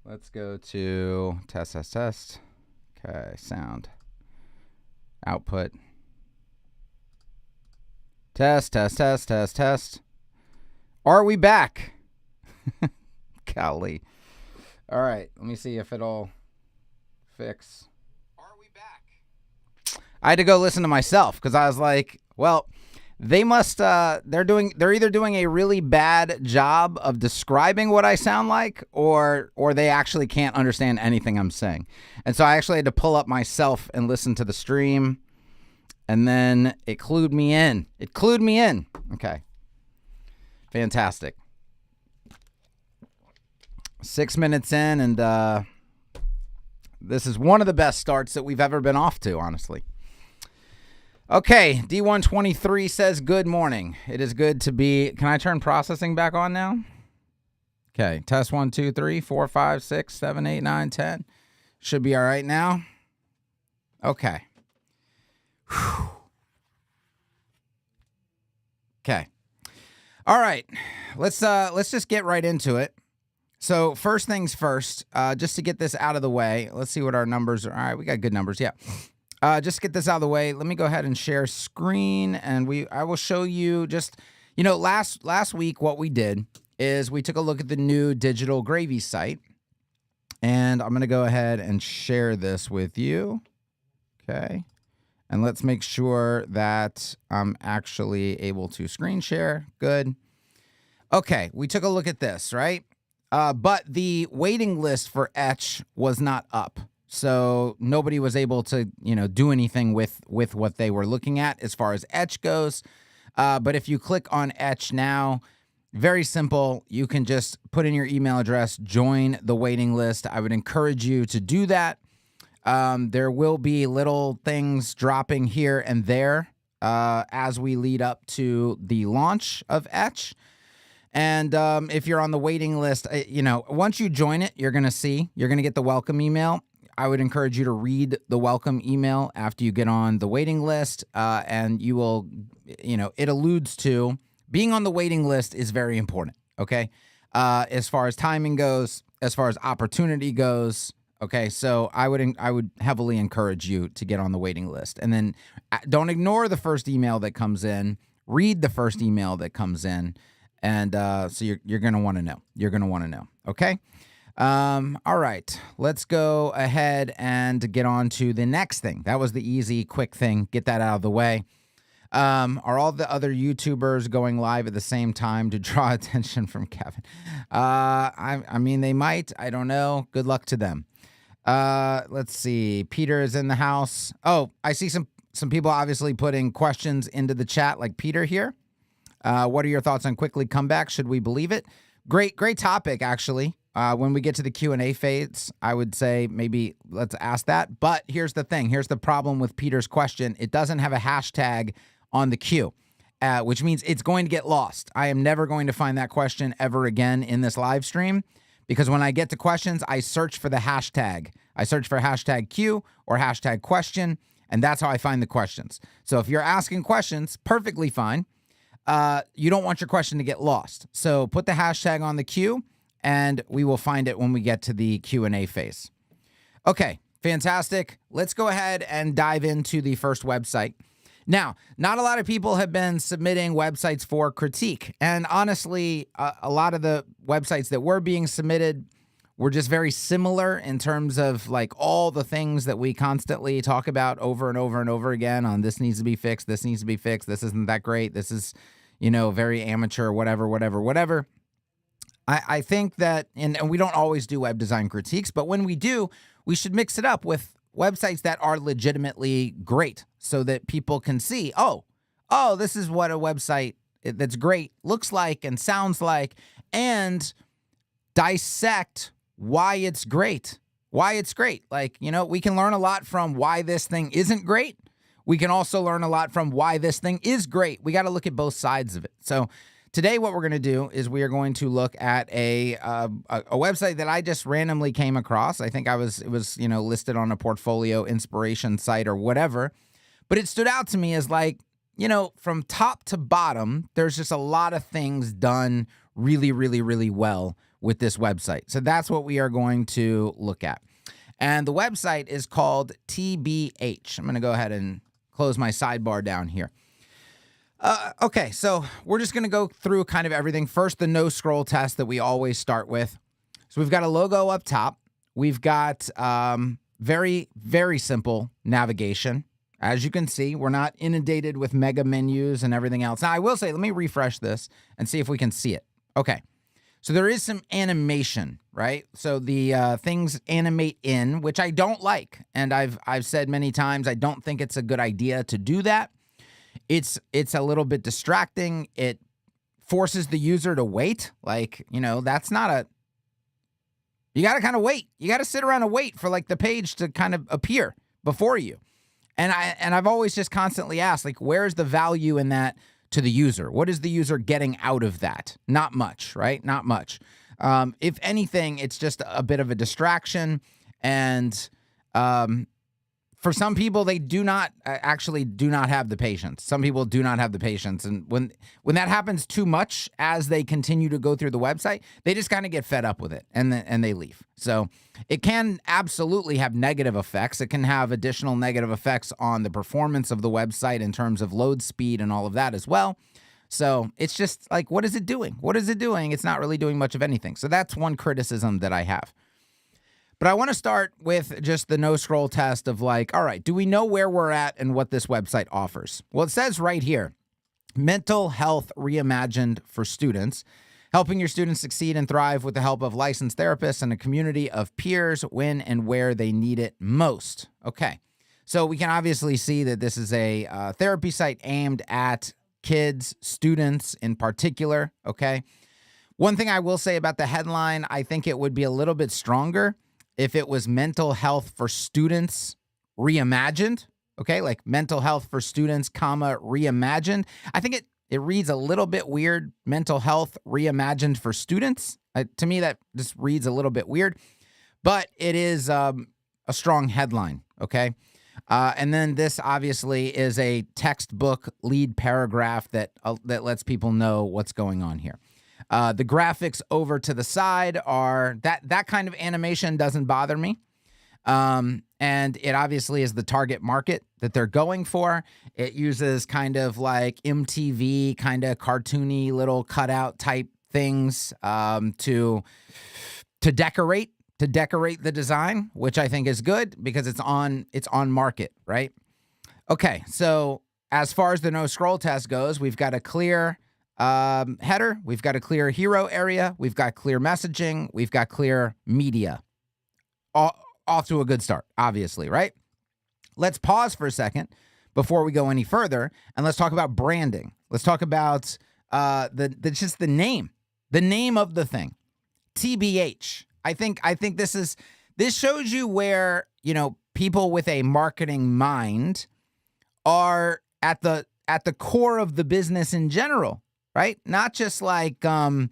Let's go to test. Okay, sound. Output. Test. Are we back? Golly. All right, let me see if it'll fix. Are we back? I had to go listen to myself because I was like, well, they must they're either doing a really bad job of describing what I sound like, or they actually can't understand anything I'm saying. And so I actually had to pull up myself and listen to the stream, and then it clued me in. Okay. Fantastic. 6 minutes in, and this is one of the best starts that we've ever been off to, honestly. Okay, D123 says, good morning. It is good to be... Can I turn processing back on now? Okay, test 1, 2, 3, 4, 5, 6, 7, 8, 9, 10. Should be all right now. Okay. Whew. Okay. All right, let's just get right into it. So first things first, just to get this out of the way, let's see what our numbers are. All right, we got good numbers, yeah. Just to get this out of the way, let me go ahead and share screen, and I will show you just, last week what we did is we took a look at the new Digital Gravy site, and I'm going to go ahead and share this with you, okay? And let's make sure that I'm actually able to screen share. Good. Okay, we took a look at this, right? But the waiting list for Etch was not up. So nobody was able to, do anything with what they were looking at as far as Etch goes. But if you click on Etch now, very simple. You can just put in your email address, join the waiting list. I would encourage you to do that. There will be little things dropping here and there as we lead up to the launch of Etch. And if you're on the waiting list, once you join it, you're going to get the welcome email. I would encourage you to read the welcome email after you get on the waiting list. And you will, it alludes to being on the waiting list is very important. Okay. As far as timing goes, as far as opportunity goes. Okay. So I would heavily encourage you to get on the waiting list, and then don't ignore the first email that comes in. Read the first email that comes in. And so you're going to want to know. You're going to want to know. Okay. All right. Let's go ahead and get on to the next thing. That was the easy, quick thing. Get that out of the way. Are all the other YouTubers going live at the same time to draw attention from Kevin? I mean, they might. I don't know. Good luck to them. Let's see. Peter is in the house. Oh, I see some people obviously putting questions into the chat, like Peter here. What are your thoughts on Quickly Comeback? Should we believe it? Great topic, actually. When we get to the Q&A phase, I would say maybe let's ask that. But here's the thing. Here's the problem with Peter's question. It doesn't have a hashtag on the queue, which means it's going to get lost. I am never going to find that question ever again in this live stream, because when I get to questions, I search for the hashtag. I search for hashtag Q or hashtag question, and that's how I find the questions. So if you're asking questions, perfectly fine. You don't want your question to get lost. So put the hashtag on the queue, and we will find it when we get to the Q&A phase. Okay, fantastic. Let's go ahead and dive into the first website. Now, not a lot of people have been submitting websites for critique. And honestly, a lot of the websites that were being submitted were just very similar in terms of like all the things that we constantly talk about over and over and over again on this needs to be fixed, this needs to be fixed, this isn't that great, this is, very amateur, whatever. I think that, and we don't always do web design critiques, but when we do, we should mix it up with websites that are legitimately great so that people can see, oh, this is what a website that's great looks like and sounds like, and dissect why it's great. Like, we can learn a lot from why this thing isn't great. We can also learn a lot from why this thing is great. We got to look at both sides of it. So today what we're going to do is we are going to look at a website that I just randomly came across. I think it was listed on a portfolio inspiration site or whatever. But it stood out to me as like, from top to bottom, there's just a lot of things done really, really, really well with this website. So that's what we are going to look at. And the website is called TBH. I'm going to go ahead and close my sidebar down here. Okay, so we're just going to go through kind of everything. First, the no scroll test that we always start with. So we've got a logo up top. We've got very, very simple navigation. As you can see, we're not inundated with mega menus and everything else. Now, I will say, let me refresh this and see if we can see it. Okay, so there is some animation, right? So the things animate in, which I don't like. And I've said many times, I don't think it's a good idea to do that. It's a little bit distracting. It forces the user to wait. Like, that's not a... You got to kind of wait. You got to sit around and wait for like the page to kind of appear before you. And I've always just constantly asked, like, where's the value in that to the user? What is the user getting out of that? Not much, right? Not much. If anything, it's just a bit of a distraction. And for some people, they do not have the patience. Some people do not have the patience. And when that happens too much as they continue to go through the website, they just kind of get fed up with it and they leave. So it can absolutely have negative effects. It can have additional negative effects on the performance of the website in terms of load speed and all of that as well. So it's just like, what is it doing? What is it doing? It's not really doing much of anything. So that's one criticism that I have. But I want to start with just the no scroll test of like, all right, do we know where we're at and what this website offers? Well, it says right here, mental health reimagined for students, helping your students succeed and thrive with the help of licensed therapists and a community of peers when and where they need it most. Okay, so we can obviously see that this is a therapy site aimed at kids, students in particular, okay? One thing I will say about the headline, I think it would be a little bit stronger if it was mental health for students reimagined, okay? Like mental health for students, comma, reimagined. I think it reads a little bit weird, mental health reimagined for students. To me, that just reads a little bit weird, but it is a strong headline, okay? And then this obviously is a textbook lead paragraph that lets people know what's going on here. The graphics over to the side are that kind of animation doesn't bother me. And it obviously is the target market that they're going for. It uses kind of like MTV kind of cartoony little cutout type things to decorate the design, which I think is good because it's on market, right? Okay, so as far as the no scroll test goes, we've got a clear header, we've got a clear hero area, we've got clear messaging, we've got clear media. Off to a good start, obviously, right? Let's pause for a second before we go any further, and let's talk about branding. Let's talk about just the name of the thing, TBH. I think this shows you where, people with a marketing mind are at the core of the business in general. Right? Not just like, here's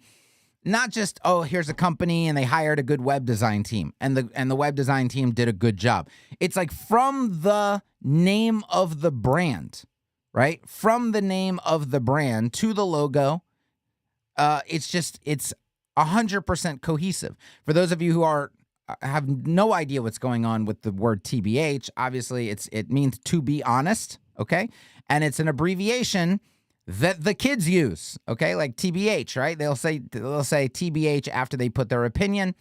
a company and they hired a good web design team and the web design team did a good job. It's like from the name of the brand, right? From the name of the brand to the logo, it's 100% cohesive. For those of you who have no idea what's going on with the word TBH, obviously it means to be honest, okay? And it's an abbreviation that the kids use, okay? Like TBH, right? They'll say TBH after they put their opinion.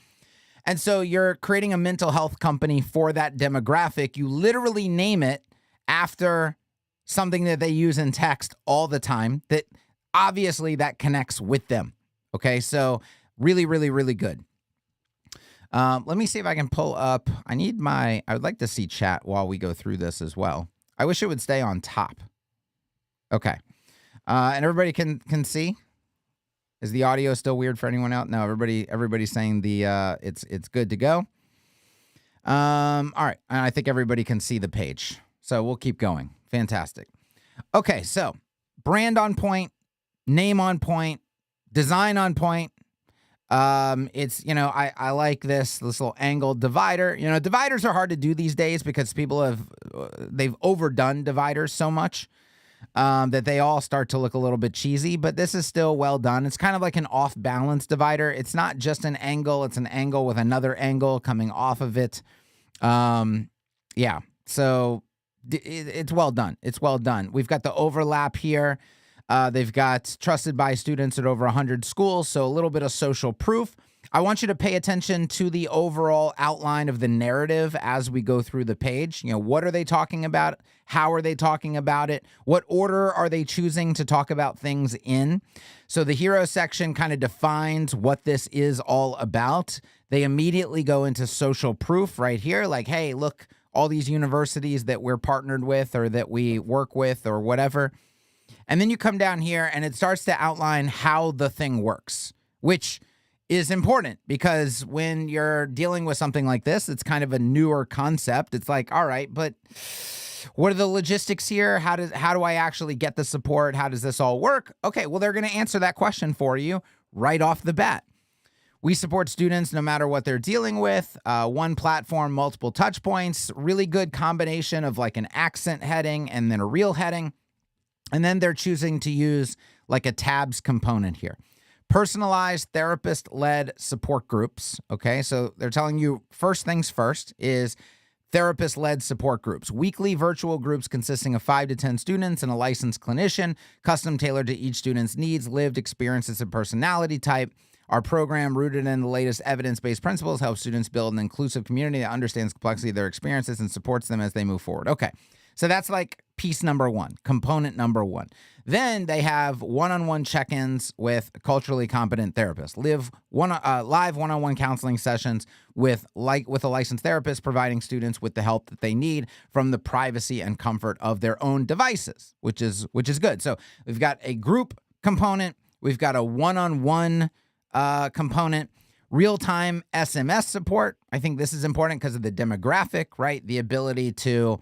And so you're creating a mental health company for that demographic. You literally name it after something that they use in text all the time that obviously that connects with them, okay? So really, really, really good. Let me see if I can pull up. I would like to see chat while we go through this as well. I wish it would stay on top. Okay. And everybody can see. Is the audio still weird for anyone else? No, everybody's saying it's good to go. All right, and I think everybody can see the page. So we'll keep going. Fantastic. Okay, so brand on point, name on point, design on point. It's, I like this little angled divider. Dividers are hard to do these days because they've overdone dividers so much. That they all start to look a little bit cheesy, but this is still well done. It's kind of like an off-balance divider. It's not just an angle. It's an angle with another angle coming off of it. Yeah, so it's well done. It's well done. We've got the overlap here. They've got trusted by students at over 100 schools, so a little bit of social proof. I want you to pay attention to the overall outline of the narrative as we go through the page. What are they talking about? How are they talking about it? What order are they choosing to talk about things in? So the hero section kind of defines what this is all about. They immediately go into social proof right here. Like, hey, look, all these universities that we're partnered with or that we work with or whatever. And then you come down here and it starts to outline how the thing works, which is important because when you're dealing with something like this, it's kind of a newer concept. It's like, all right, but what are the logistics here? How do I actually get the support? How does this all work? Okay, well, they're going to answer that question for you right off the bat. We support students no matter what they're dealing with. One platform, multiple touch points, really good combination of like an accent heading and then a real heading. And then they're choosing to use like a tabs component here. Personalized therapist-led support groups. Okay, so they're telling you first things first is therapist-led support groups. Weekly virtual groups consisting of 5 to 10 students and a licensed clinician, custom tailored to each student's needs, lived experiences, and personality type. Our program, rooted in the latest evidence-based principles, helps students build an inclusive community that understands the complexity of their experiences and supports them as they move forward. Okay, so that's like piece number one, component number one. Then they have one-on-one check-ins with culturally competent therapists, live live one-on-one counseling sessions with a licensed therapist, providing students with the help that they need from the privacy and comfort of their own devices, which is good. So we've got a group component, we've got a one-on-one component, real-time SMS support. I think this is important because of the demographic, right? The ability to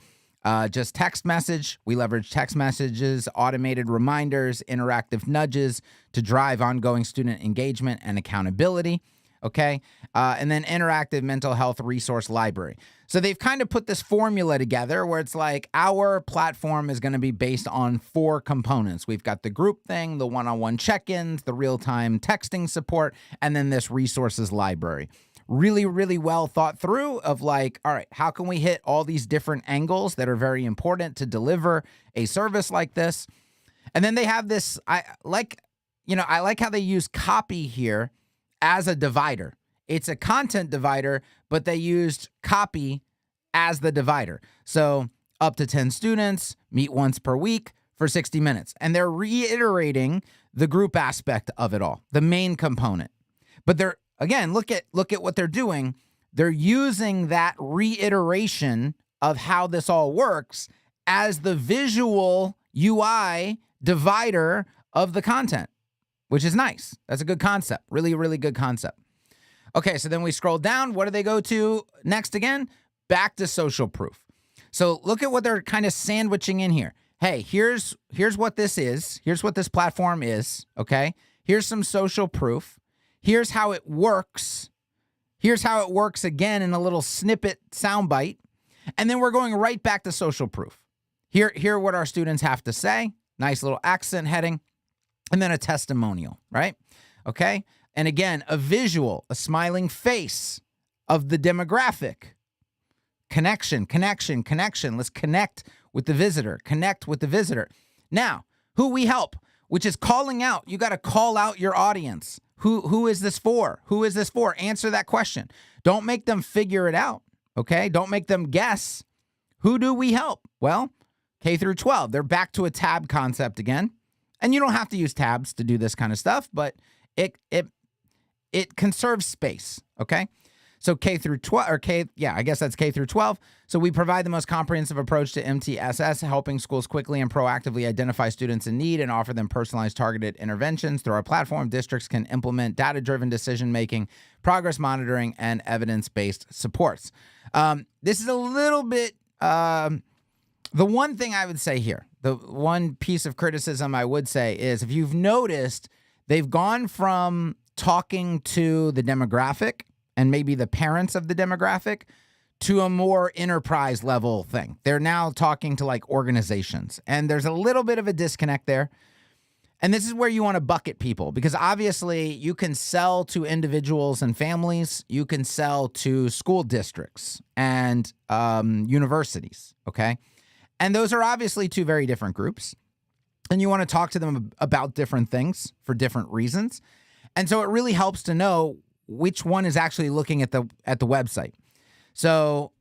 just text message. We leverage text messages, automated reminders, interactive nudges to drive ongoing student engagement and accountability. Okay. And then interactive mental health resource library. So they've kind of put this formula together where it's like our platform is going to be based on 4 components. We've got the group thing, the one-on-one check-ins, the real-time texting support, and then this resources library. Really, really well thought through of like, all right, how can we hit all these different angles that are very important to deliver a service like this? And then they have this, I like how they use copy here as a divider. It's a content divider, but they used copy as the divider. So up to 10 students, meet once per week for 60 minutes. And they're reiterating the group aspect of it all, the main component. But they're, again, look at what they're doing. They're using that reiteration of how this all works as the visual UI divider of the content, which is nice. That's a good concept. Really, really good concept. Okay, so then we scroll down. What do they go to next again? Back to social proof. So look at what they're kind of sandwiching in here. Hey, here's what this is. Here's what this platform is, okay? Here's some social proof. Here's how it works. Here's how it works again in a little snippet soundbite. And then we're going right back to social proof. Here what our students have to say. Nice little accent heading. And then a testimonial, right? Okay? And again, a visual, a smiling face of the demographic. Connection. Let's connect with the visitor. Now, who we help, which is calling out. You got to call out your audience. Who is this for? Who is this for? Answer that question. Don't make them figure it out, okay? Don't make them guess. Who do we help? Well, K through 12. They're back to a tab concept again. And you don't have to use tabs to do this kind of stuff, but it conserves space, okay? So K through 12, I guess that's K through 12. So we provide the most comprehensive approach to MTSS, helping schools quickly and proactively identify students in need and offer them personalized, targeted interventions. Through our platform, districts can implement data-driven decision-making, progress monitoring, and evidence-based supports. This is a little bit, the one thing I would say here, the one piece of criticism I would say is, if you've noticed, they've gone from talking to the demographic and maybe the parents of the demographic to a more enterprise level thing. They're now talking to like organizations, and there's a little bit of a disconnect there. And this is where you want to bucket people, because obviously you can sell to individuals and families. You can sell to school districts and universities, okay? And those are obviously 2 very different groups. And you want to talk to them about different things for different reasons. And so it really helps to know which one is actually looking at the website. So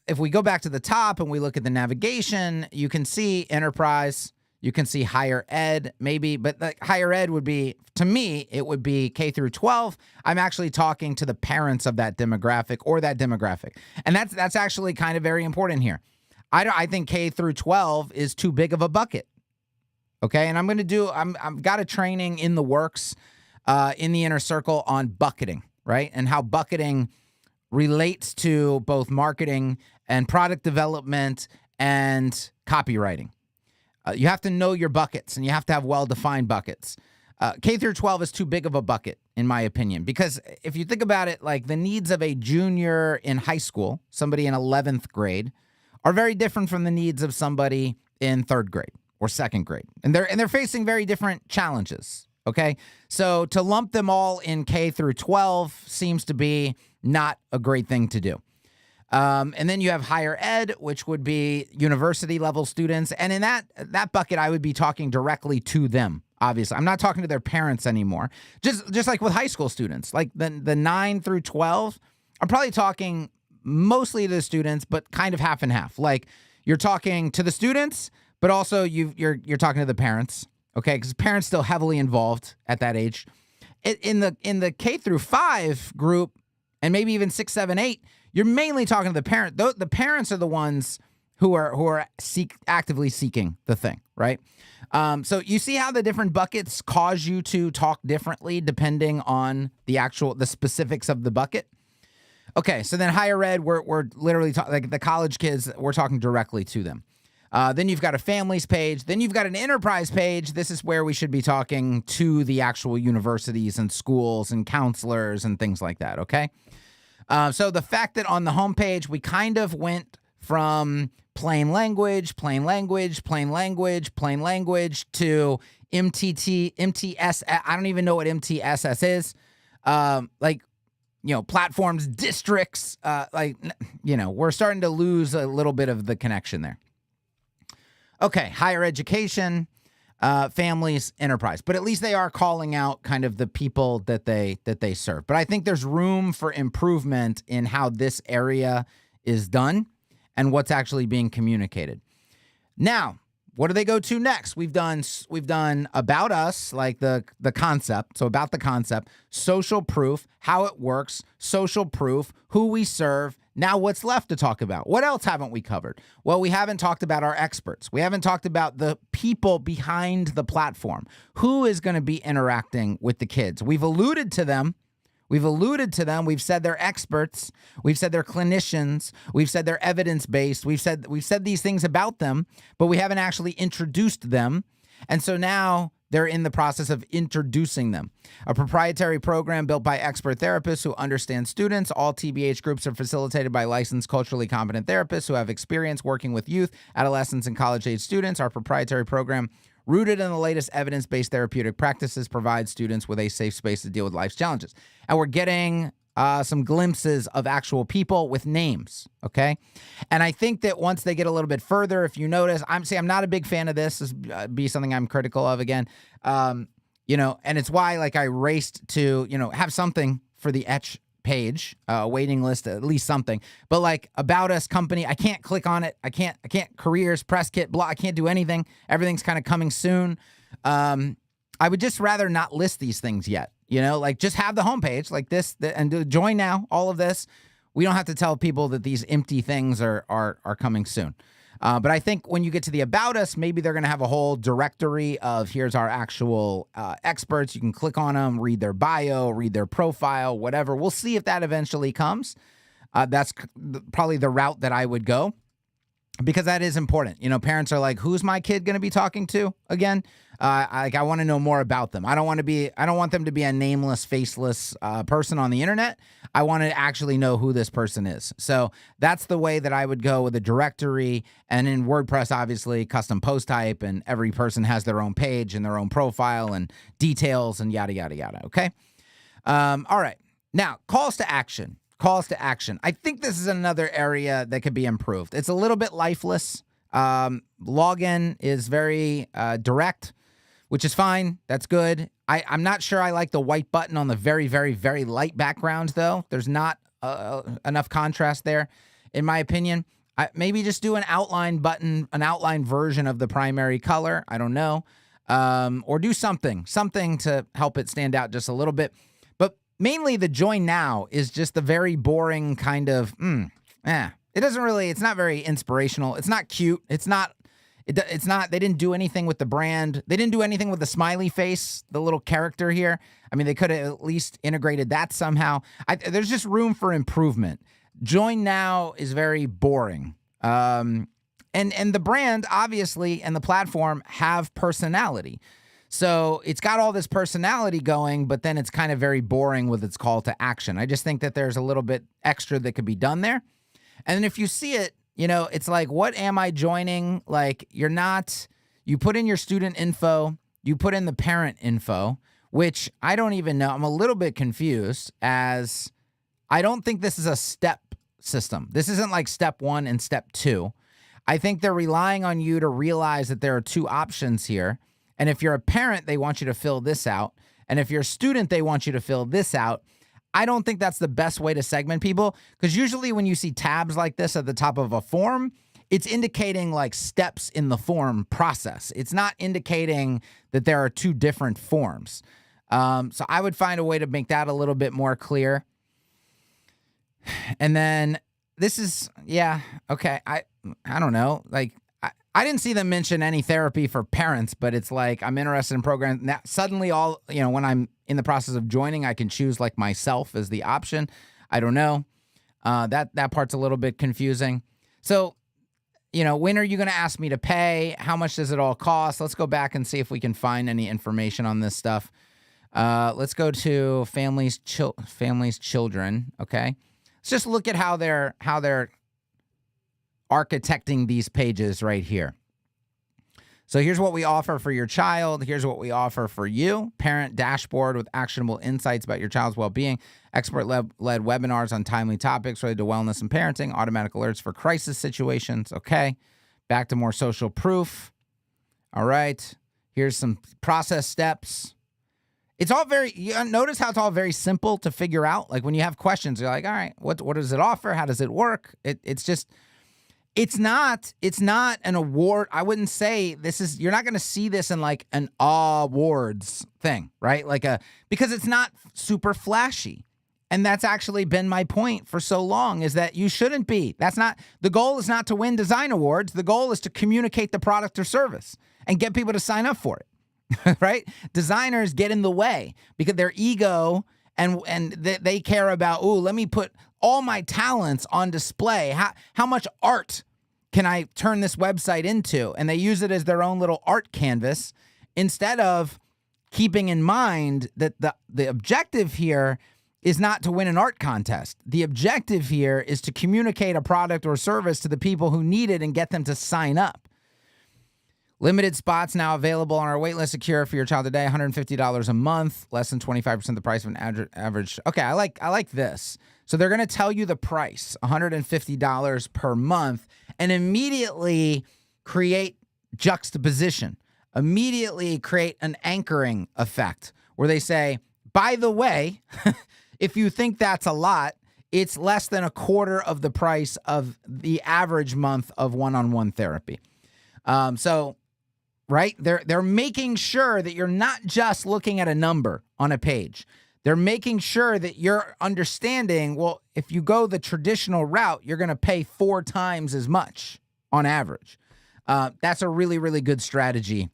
if we go back to the top and we look at the navigation, you can see enterprise, you can see higher ed maybe, but like higher ed would be, to me, it would be K through 12. I'm actually talking to the parents of that demographic or that demographic. And that's actually kind of very important here. I think K through 12 is too big of a bucket. Okay. And I've got a training in the works in the inner circle on bucketing, right? And how bucketing relates to both marketing and product development and copywriting. You have to know your buckets, and you have to have well-defined buckets. K through 12 is too big of a bucket, in my opinion, because if you think about it, like the needs of a junior in high school, somebody in 11th grade, are very different from the needs of somebody in 3rd grade or 2nd grade. And they're facing very different challenges, okay? So to lump them all in K through 12 seems to be not a great thing to do. And then you have higher ed, which would be university level students. And in that bucket, I would be talking directly to them. Obviously, I'm not talking to their parents anymore. Just like with high school students, like the 9 through 12, I'm probably talking mostly to the students, but kind of half and half. Like you're talking to the students, but also you're talking to the parents. Okay, because parents still heavily involved at that age. In the K through 5 group, and maybe even 6, 7, 8, you're mainly talking to the parent. The parents are the ones who are actively seeking the thing, right? So you see how the different buckets cause you to talk differently depending on the specifics of the bucket. Okay, so then higher ed, we're literally like the college kids, we're talking directly to them. Then you've got a families page. Then you've got an enterprise page. This is where we should be talking to the actual universities and schools and counselors and things like that, okay? So the fact that on the homepage, we kind of went from plain language to MTS. I don't even know what MTSS is. Platforms, districts, we're starting to lose a little bit of the connection there. Okay, higher education, families, enterprise. But at least they are calling out kind of the people that they serve. But I think there's room for improvement in how this area is done and what's actually being communicated. Now, what do they go to next? We've done about us, like the concept, so about the concept, social proof, how it works, social proof, who we serve. Now what's left to talk about? What else haven't we covered? Well, we haven't talked about our experts. We haven't talked about the people behind the platform. Who is going to be interacting with the kids? We've alluded to them. We've said they're experts. We've said they're clinicians. We've said they're evidence-based. We've said these things about them, but we haven't actually introduced them. And so now they're in the process of introducing them. A proprietary program built by expert therapists who understand students. All TBH groups are facilitated by licensed, culturally competent therapists who have experience working with youth, adolescents, and college-age students. Our proprietary program, rooted in the latest evidence-based therapeutic practices, provides students with a safe space to deal with life's challenges. And we're getting some glimpses of actual people with names, okay? And I think that once they get a little bit further, if you notice, I'm not a big fan of this. This would be something I'm critical of again. And it's why I raced to, have something for the Etch page, waiting list, at least something. But about us company, I can't click on it. I can't careers, press kit, blah. I can't do anything. Everything's kind of coming soon. I would just rather not list these things yet. Just have the homepage like this and join now. All of this, we don't have to tell people that these empty things are coming soon. But I think when you get to the About Us, maybe they're going to have a whole directory of here's our actual experts. You can click on them, read their bio, read their profile, whatever. We'll see if that eventually comes. That's probably the route that I would go because that is important. Parents are like, who's my kid going to be talking to again? I want to know more about them. I don't want them to be a nameless, faceless person on the internet. I want to actually know who this person is. So that's the way that I would go with a directory. And in WordPress, obviously, custom post type, and every person has their own page and their own profile and details and yada, yada, yada. Okay. All right. Now, calls to action. I think this is another area that could be improved. It's a little bit lifeless. Login is very direct, which is fine. That's good. I'm not sure I like the white button on the very, very, very light background, though. There's not enough contrast there, in my opinion. Maybe just do an outline button, an outline version of the primary color. I don't know. Or do something to help it stand out just a little bit. But mainly the join now is just the very boring kind of, It doesn't really, it's not very inspirational. It's not cute. It's not, they didn't do anything with the brand. They didn't do anything with the smiley face, the little character here. I mean, they could have at least integrated that somehow. There's just room for improvement. Join now is very boring. And the brand, obviously, and the platform have personality. So it's got all this personality going, but then it's kind of very boring with its call to action. I just think that there's a little bit extra that could be done there. And then if you see it, it's like, what am I joining? Like, you put in your student info, you put in the parent info, which I don't even know. I'm a little bit confused, as I don't think this is a step system. This isn't like step 1 and step 2. I think they're relying on you to realize that there are 2 options here. And if you're a parent, they want you to fill this out. And if you're a student, they want you to fill this out. I don't think that's the best way to segment people, because usually when you see tabs like this at the top of a form, it's indicating like steps in the form process. It's not indicating that there are 2 different forms. So I would find a way to make that a little bit more clear. And then this is, okay. I don't know. Like, I didn't see them mention any therapy for parents, but it's like, I'm interested in programs. Now, suddenly when I'm in the process of joining, I can choose like myself as the option. I don't know. That part's a little bit confusing. So, when are you going to ask me to pay? How much does it all cost? Let's go back and see if we can find any information on this stuff. Let's go to families, children. Okay. Let's just look at how they're architecting these pages right here. So here's what we offer for your child. Here's what we offer for you. Parent dashboard with actionable insights about your child's well-being. Expert-led webinars on timely topics related to wellness and parenting. Automatic alerts for crisis situations. Okay. Back to more social proof. All right. Here's some process steps. It's all notice how it's all very simple to figure out. Like when you have questions, you're like, all right, what does it offer? How does it work? It's not an award. I wouldn't say you're not going to see this in like an awards thing, right? Because it's not super flashy. And that's actually been my point for so long, is that you shouldn't be. The goal is not to win design awards. The goal is to communicate the product or service and get people to sign up for it, right? Designers get in the way because their ego and they care about, let me put all my talents on display. How much art can I turn this website into? And they use it as their own little art canvas, instead of keeping in mind that the objective here is not to win an art contest. The objective here is to communicate a product or service to the people who need it and get them to sign up. Limited spots now available on our waitlist. Secure for your child today. $150 a month, less than 25% the price of an average. Okay, I like this. So they're going to tell you the price, $150 per month, and immediately create juxtaposition. Immediately create an anchoring effect where they say, by the way, if you think that's a lot, it's less than a quarter of the price of the average month of one-on-one therapy. Right? They're making sure that you're not just looking at a number on a page. They're making sure that you're understanding, well, if you go the traditional route, you're going to pay 4 times as much on average. That's a really, really good strategy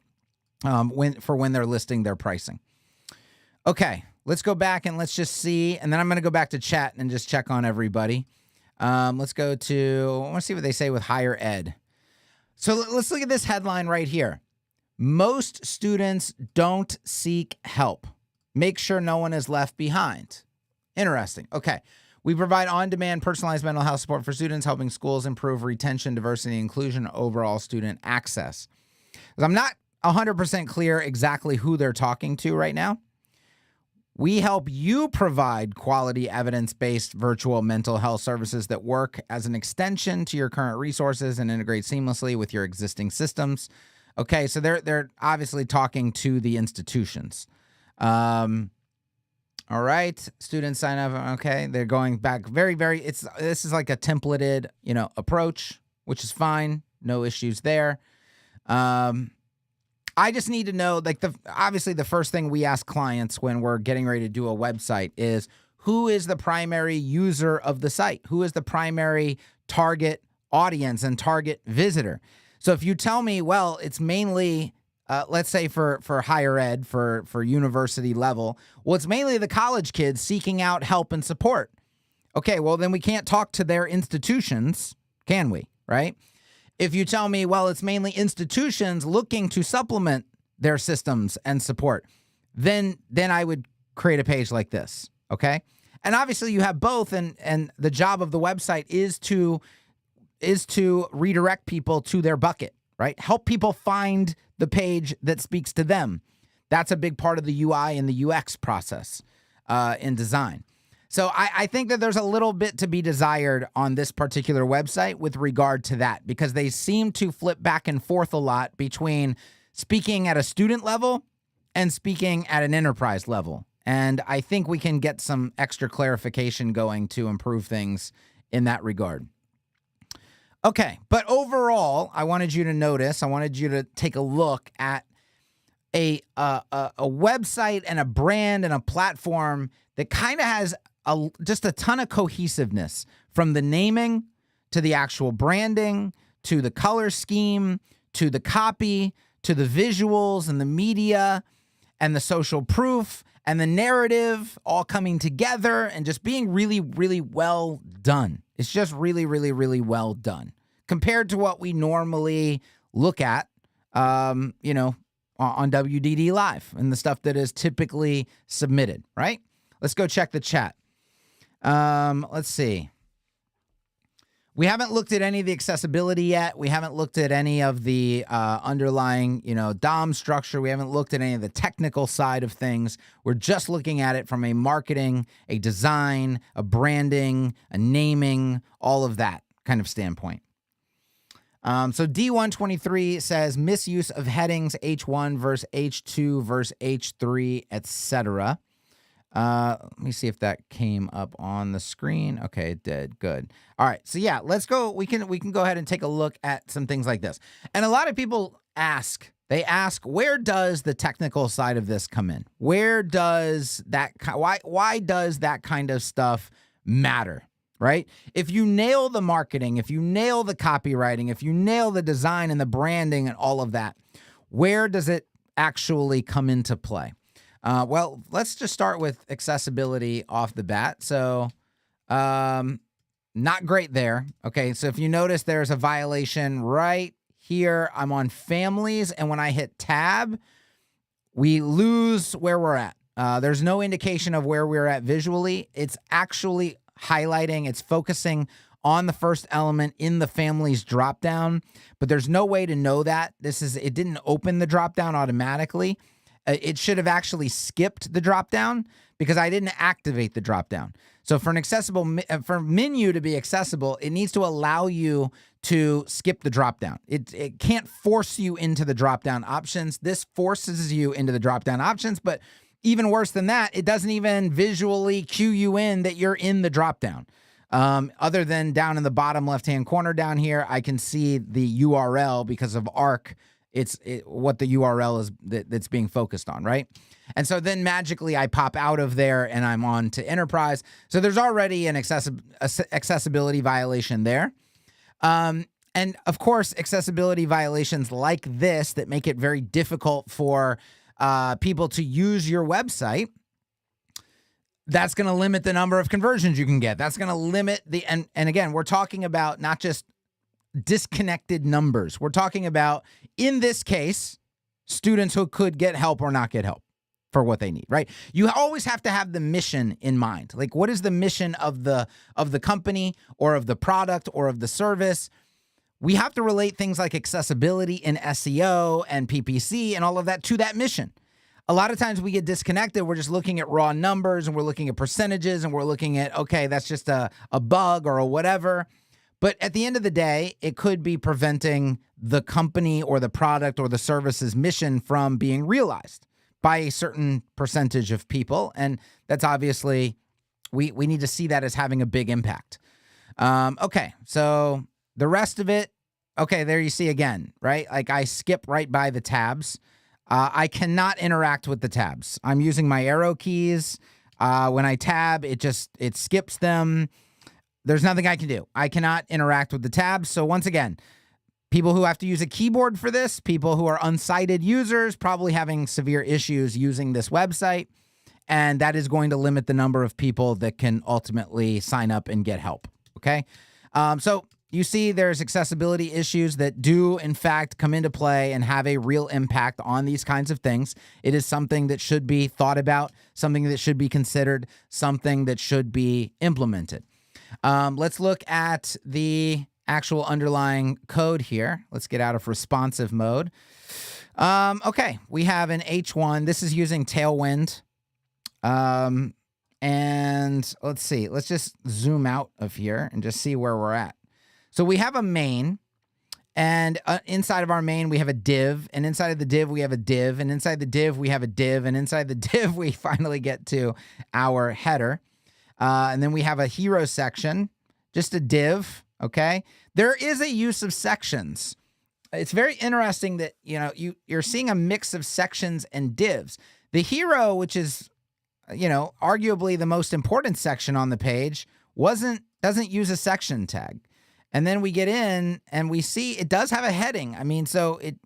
when they're listing their pricing. Okay, let's go back and let's just see. And then I'm going to go back to chat and just check on everybody. Let's go to, I want to see what they say with higher ed. So let's look at this headline right here. Most students don't seek help. Make sure no one is left behind. Interesting. Okay. We provide on-demand personalized mental health support for students, helping schools improve retention, diversity, inclusion, and overall student access. I'm not 100% clear exactly who they're talking to right now. We help you provide quality evidence-based virtual mental health services that work as an extension to your current resources and integrate seamlessly with your existing systems. Okay, so they're obviously talking to the institutions. All right, students sign up. Okay, they're going back very, very. This is like a templated, approach, which is fine. No issues there. I just need to know, obviously the first thing we ask clients when we're getting ready to do a website is, who is the primary user of the site? Who is the primary target audience and target visitor? So if you tell me, well, it's mainly, let's say for higher ed, for university level, well, it's mainly the college kids seeking out help and support. Okay, well, then we can't talk to their institutions, can we? Right? If you tell me, well, it's mainly institutions looking to supplement their systems and support, then I would create a page like this, okay? And obviously you have both, and the job of the website is to redirect people to their bucket, right? Help people find the page that speaks to them. That's a big part of the UI and the UX process in design. So I think that there's a little bit to be desired on this particular website with regard to that, because they seem to flip back and forth a lot between speaking at a student level and speaking at an enterprise level. And I think we can get some extra clarification going to improve things in that regard. Okay, but overall, I wanted you to take a look at a website and a brand and a platform that kind of has just a ton of cohesiveness, from the naming to the actual branding to the color scheme to the copy to the visuals and the media and the social proof and the narrative all coming together and just being really, really well done. It's just really, really, really well done compared to what we normally look at, on WDD Live and the stuff that is typically submitted, right? Let's go check the chat. Let's see. We haven't looked at any of the accessibility yet. We haven't looked at any of the underlying, DOM structure. We haven't looked at any of the technical side of things. We're just looking at it from a marketing, a design, a branding, a naming, all of that kind of standpoint. So D123 says misuse of headings H1 versus H2 versus H3, etc. Let me see if that came up on the screen. Okay, it did. Good. All right. So yeah, let's go. We can go ahead and take a look at some things like this. And a lot of people ask, where does the technical side of this come in? Where does that, why does that kind of stuff matter? Right? If you nail the marketing, if you nail the copywriting, if you nail the design and the branding and all of that, where does it actually come into play? Well, let's just start with accessibility off the bat. So, not great there. Okay, so if you notice, there's a violation right here. I'm on families, and when I hit tab, we lose where we're at. There's no indication of where we're at visually. It's actually highlighting, it's focusing on the first element in the families dropdown, but there's no way to know that. It didn't open the dropdown automatically. It should have actually skipped the dropdown because I didn't activate the dropdown. So for for menu to be accessible, it needs to allow you to skip the dropdown. It can't force you into the dropdown options. This forces you into the dropdown options, but even worse than that, it doesn't even visually cue you in that you're in the dropdown. Other than down in the bottom left-hand corner down here, I can see the URL because of ARC. It's what the URL is that's being focused on, right? And so then magically I pop out of there and I'm on to enterprise. So there's already an accessibility violation there. And of course, accessibility violations like this that make it very difficult for people to use your website, that's going to limit the number of conversions you can get. That's going to limit and again, we're talking about not just disconnected numbers. We're talking about, in this case, students who could get help or not get help for what they need, right? You always have to have the mission in mind. Like, what is the mission of the company or of the product or of the service? We have to relate things like accessibility and SEO and PPC and all of that to that mission. A lot of times we get disconnected. We're just looking at raw numbers and we're looking at percentages and we're looking at, okay, that's just a bug or a whatever. But at the end of the day, it could be preventing the company or the product or the service's mission from being realized by a certain percentage of people. And that's obviously, we need to see that as having a big impact. Okay, so the rest of it, okay, there you see again, right? Like I skip right by the tabs. I cannot interact with the tabs. I'm using my arrow keys. When I tab, it skips them. There's nothing I can do. I cannot interact with the tabs. So once again, people who have to use a keyboard for this, people who are unsighted users, probably having severe issues using this website. And that is going to limit the number of people that can ultimately sign up and get help. Okay. So you see there's accessibility issues that do, in fact, come into play and have a real impact on these kinds of things. It is something that should be thought about, something that should be considered, something that should be implemented. Let's look at the actual underlying code here. Let's get out of responsive mode. Okay, we have an H1. This is using Tailwind. And let's see. Let's just zoom out of here and just see where we're at. So we have a main, and inside of our main, we have a div, and inside of the div, we have a div, and inside the div, we have a div, and inside the div, we finally get to our header. And then we have a hero section, just a div, okay? There is a use of sections. It's very interesting that, you're seeing a mix of sections and divs. The hero, which is, arguably the most important section on the page, doesn't use a section tag. And then we get in and we see it does have a heading. I mean, so it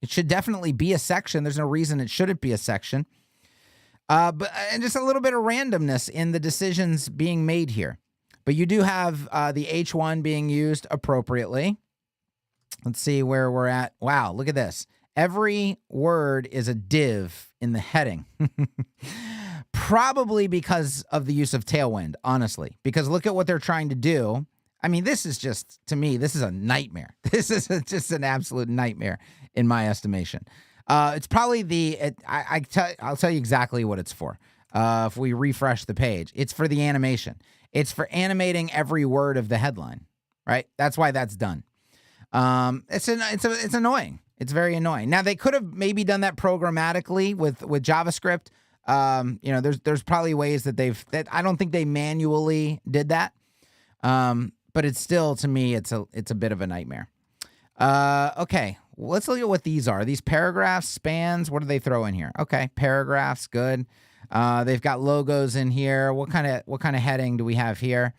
should definitely be a section. There's no reason it shouldn't be a section. But just a little bit of randomness in the decisions being made here. But you do have the H1 being used appropriately. Let's see where we're at. Wow, look at this. Every word is a div in the heading. Probably because of the use of Tailwind, honestly. Because look at what they're trying to do. I mean, this is just, to me, this is a nightmare. This is just an absolute nightmare in my estimation. It's probably I'll tell you exactly what it's for. If we refresh the page, it's for the animation. It's for animating every word of the headline, right? That's why that's done. It's annoying. It's very annoying. Now, they could have maybe done that programmatically with JavaScript. There's probably ways that I don't think they manually did that. But it's still, to me, it's a bit of a nightmare. Okay, let's look at what these are. These paragraphs, spans, what do they throw in here? Okay, paragraphs, good. They've got logos in here. What kind of heading do we have here?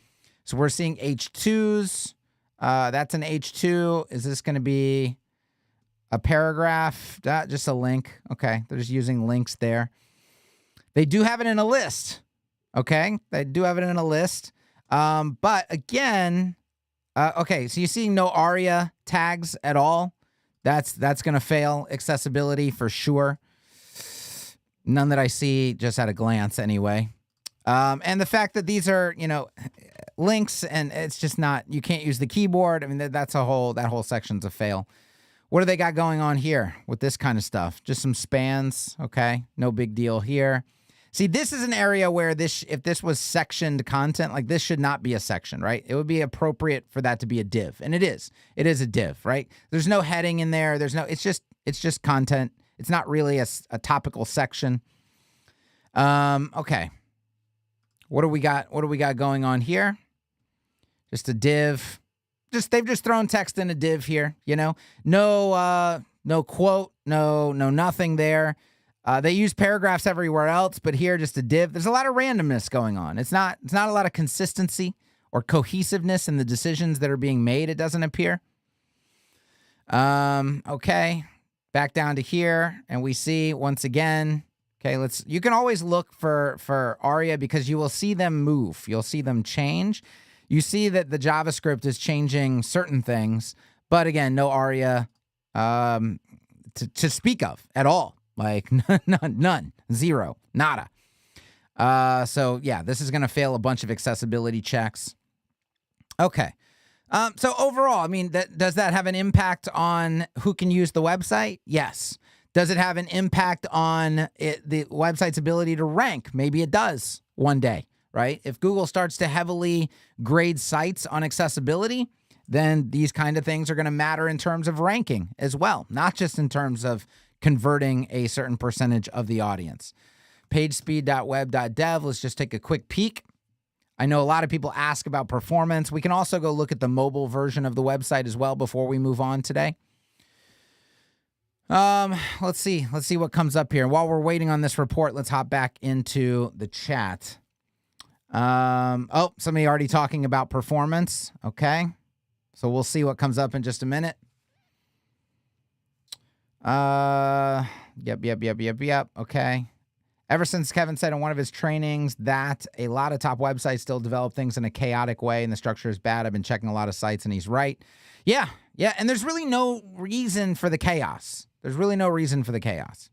So we're seeing H2s. That's an H2. Is this going to be a paragraph? Just a link. Okay, they're just using links there. They do have it in a list. Okay, they do have it in a list. But again, okay, so you're seeing no ARIA tags at all. That's going to fail accessibility for sure. None that I see just at a glance anyway. And the fact that these are, links, and it's just not, you can't use the keyboard. I mean, that whole section's a fail. What do they got going on here with this kind of stuff? Just some spans. Okay, no big deal here. See, this is an area where if this was sectioned content, like this should not be a section, right? It would be appropriate for that to be a div, and it is. It is a div, right? There's no heading in there. It's just content. It's not really a topical section. Okay. What do we got? What do we got going on here? Just a div. They've just thrown text in a div here. No quote, no nothing there. They use paragraphs everywhere else, but here just a div. There's a lot of randomness going on. It's not a lot of consistency or cohesiveness in the decisions that are being made. It doesn't appear. Okay, back down to here, and we see once again. Okay, you can always look for ARIA because you will see them move. You'll see them change. You see that the JavaScript is changing certain things, but again, no ARIA to speak of at all. Like none, zero, nada. So yeah, this is going to fail a bunch of accessibility checks. Okay. So overall, I mean, does that have an impact on who can use the website? Yes. Does it have an impact on the website's ability to rank? Maybe it does one day, right? If Google starts to heavily grade sites on accessibility, then these kind of things are going to matter in terms of ranking as well, not just in terms of converting a certain percentage of the audience. pagespeed.web.dev. Let's just take a quick peek. I know a lot of people ask about performance. We can also go look at the mobile version of the website as well before we move on today. Let's see what comes up here. While we're waiting on this report, let's hop back into the chat. Somebody already talking about performance. Okay. So we'll see what comes up in just a minute. Yep. Okay. Ever since Kevin said in one of his trainings that a lot of top websites still develop things in a chaotic way and the structure is bad, I've been checking a lot of sites and he's right. Yeah, and there's really no reason for the chaos. There's really no reason for the chaos.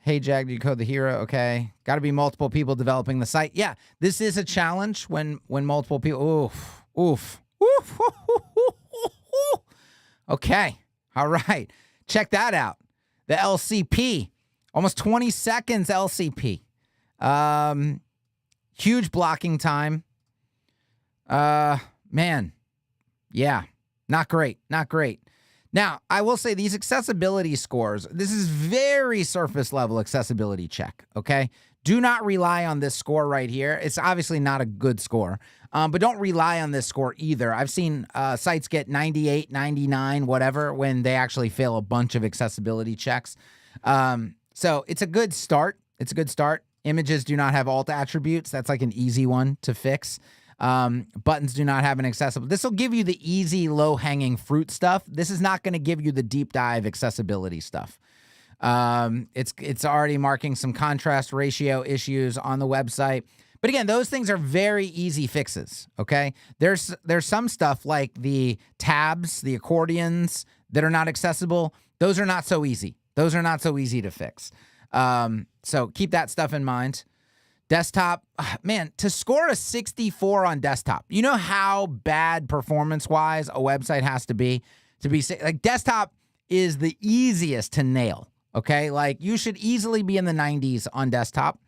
Hey, Jag, you code the hero? Okay. Got to be multiple people developing the site. Yeah, this is a challenge when multiple people... Oof. Okay. All right. Check that out. The LCP. Almost 20 seconds LCP. Huge blocking time. Man. Yeah. Not great. Now, I will say these accessibility scores, this is very surface level accessibility check, okay? Do not rely on this score right here. It's obviously not a good score, but don't rely on this score either. I've seen sites get 98, 99, whatever, when they actually fail a bunch of accessibility checks. So it's a good start. Images do not have alt attributes. That's like an easy one to fix. Buttons do not have an accessible. This will give you the easy, low-hanging fruit stuff. This is not going to give you the deep dive accessibility stuff. It's already marking some contrast ratio issues on the website. But again, those things are very easy fixes, okay? There's some stuff like the tabs, the accordions that are not accessible. Those are not so easy. Those are not so easy to fix. So keep that stuff in mind. Desktop, man, to score a 64 on desktop, you know how bad performance-wise a website has to be like desktop is the easiest to nail, okay? Like you should easily be in the 90s on desktop.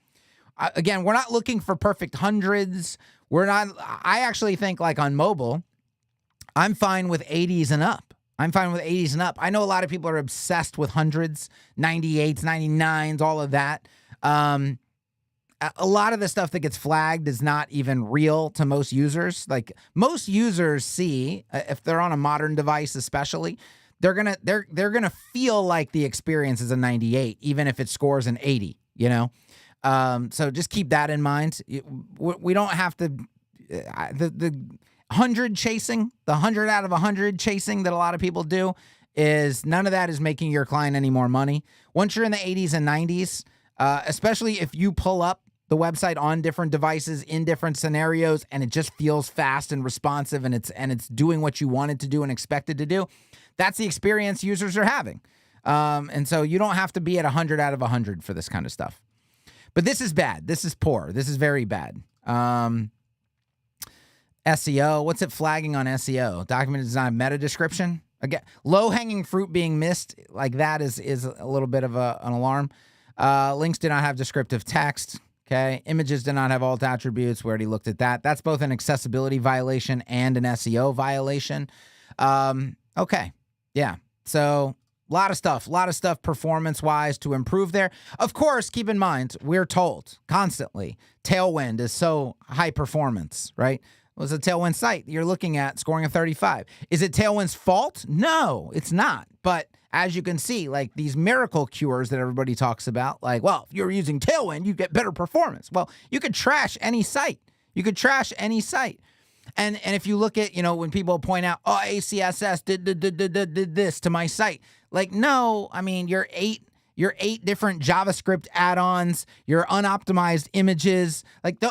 Again, we're not looking for perfect hundreds. I actually think like on mobile, I'm fine with 80s and up. I know a lot of people are obsessed with hundreds, 98s, 99s, all of that. A lot of the stuff that gets flagged is not even real to most users. Like most users see, if they're on a modern device especially, they're gonna feel like the experience is a 98, even if it scores an 80, you know? So just keep that in mind. We don't have to, the 100 chasing, the 100 out of 100 chasing that a lot of people do is none of that is making your client any more money. Once you're in the 80s and 90s, especially if you pull up the website on different devices in different scenarios and it just feels fast and responsive and it's doing what you want it to do and expect it to do, that's the experience users are having. And so you don't have to be at 100 out of 100 for this kind of stuff. But this is bad. This is poor. This is very bad. SEO, what's it flagging on SEO? Document design meta description. Again, low-hanging fruit being missed like that is a little bit of an alarm. Links do not have descriptive text. Okay. Images do not have alt attributes. We already looked at that. That's both an accessibility violation and an SEO violation. Okay. Yeah. So a lot of stuff performance-wise to improve there. Of course, keep in mind, we're told constantly, Tailwind is so high performance, right? It was a Tailwind site you're looking at scoring a 35. Is it Tailwind's fault? No, it's not. But as you can see, like these miracle cures that everybody talks about, like, well, if you're using Tailwind, you get better performance. Well, you could trash any site. And if you look at, when people point out, oh, ACSS did this to my site. Like, no, I mean, your eight different JavaScript add-ons, your unoptimized images, like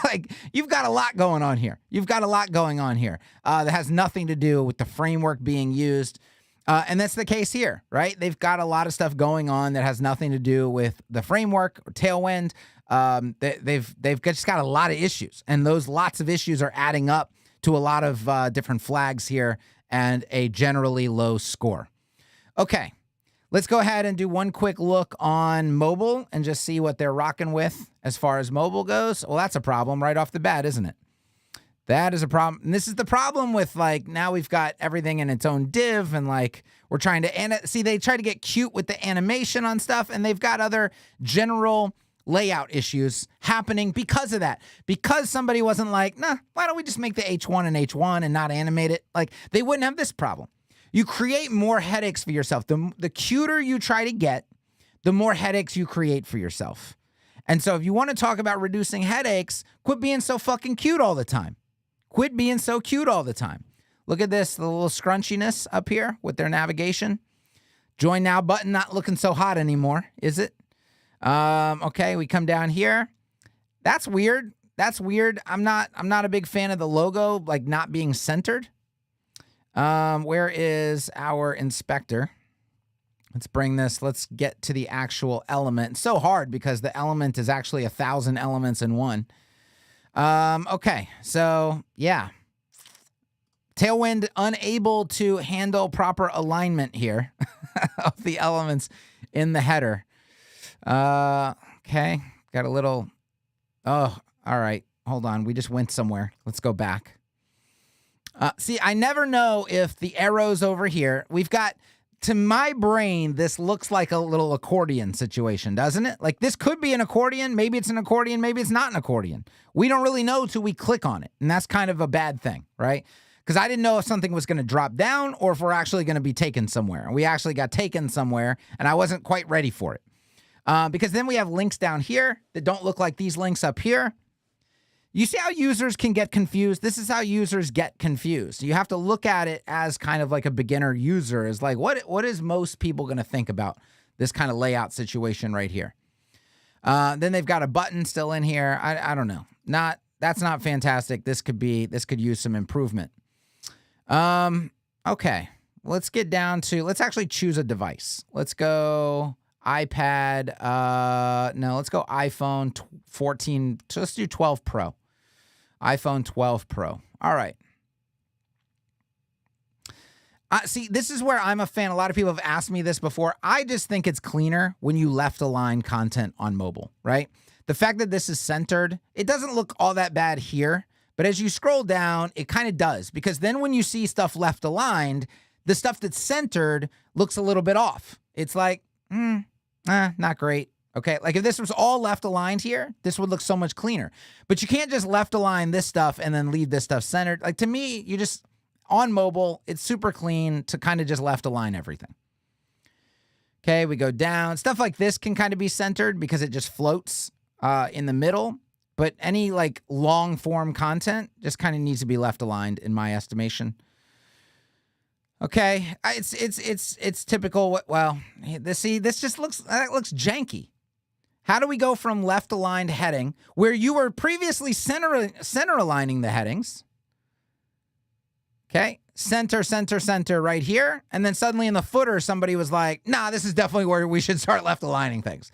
like you've got a lot going on here. That has nothing to do with the framework being used. And that's the case here, right? They've got a lot of stuff going on that has nothing to do with the framework or Tailwind. They've just got a lot of issues, and those lots of issues are adding up to a lot of different flags here and a generally low score. Okay, let's go ahead and do one quick look on mobile and just see what they're rocking with as far as mobile goes. Well, that's a problem right off the bat, isn't it? That is a problem. And this is the problem with, like, now we've got everything in its own div, and like we're trying to see, they try to get cute with the animation on stuff, and they've got other general layout issues happening because of that. Because somebody wasn't like, nah, why don't we just make the H1 and H1 and not animate it? Like, they wouldn't have this problem. You create more headaches for yourself. The cuter you try to get, the more headaches you create for yourself. And so if you want to talk about reducing headaches, quit being so fucking cute all the time. Look at this, the little scrunchiness up here with their navigation. Join now button not looking so hot anymore, is it? Okay, we come down here. That's weird. That's weird. I'm not a big fan of the logo like not being centered. Where is our inspector? Let's bring this. Let's get to the actual element. It's so hard because the element is actually 1,000 elements in one. Okay, so yeah. Tailwind unable to handle proper alignment here of the elements in the header. Okay, got a little. Oh, all right. Hold on. We just went somewhere. Let's go back. See, I never know if the arrows over here. We've got. To my brain, this looks like a little accordion situation, doesn't it? Like this could be an accordion. Maybe it's an accordion. Maybe it's not an accordion. We don't really know till we click on it. And that's kind of a bad thing, right? Because I didn't know if something was going to drop down or if we're actually going to be taken somewhere. And we actually got taken somewhere, and I wasn't quite ready for it. Because then we have links down here that don't look like these links up here. You see how users can get confused? This is how users get confused. You have to look at it as kind of like a beginner user is like, what is most people going to think about this kind of layout situation right here? Then they've got a button still in here. I don't know. That's not fantastic. This could use some improvement. Okay. Let's get down to, let's actually choose a device. Let's go iPad. No, let's go iPhone 14. So let's do 12 Pro. iPhone 12 Pro. All right. See, this is where I'm a fan. A lot of people have asked me this before. I just think it's cleaner when you left align content on mobile, right? The fact that this is centered, it doesn't look all that bad here, but as you scroll down, it kind of does, because then when you see stuff left aligned, the stuff that's centered looks a little bit off. It's like, not great. Okay, like if this was all left aligned here, this would look so much cleaner. But you can't just left align this stuff and then leave this stuff centered. Like to me, you just, on mobile, it's super clean to kind of just left align everything. Okay, we go down. Stuff like this can kind of be centered because it just floats in the middle. But any like long form content just kind of needs to be left aligned in my estimation. Okay, it's typical. Well, this just looks janky. How do we go from left aligned heading where you were previously center aligning the headings? Okay, center right here, and then suddenly in the footer somebody was like, "Nah, this is definitely where we should start left aligning things."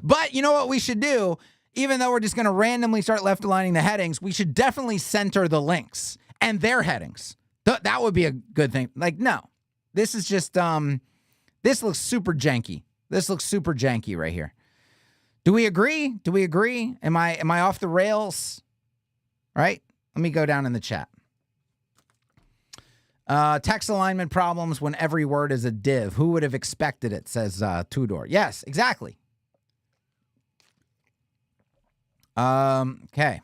But you know what we should do? Even though we're just going to randomly start left aligning the headings, we should definitely center the links and their headings. That would be a good thing. Like, no, this is just, this looks super janky. This looks super janky right here. Do we agree? Do we agree? Am I off the rails? All right. Let me go down in the chat. Text alignment problems when every word is a div. Who would have expected it, says Tudor. Yes, exactly. Okay.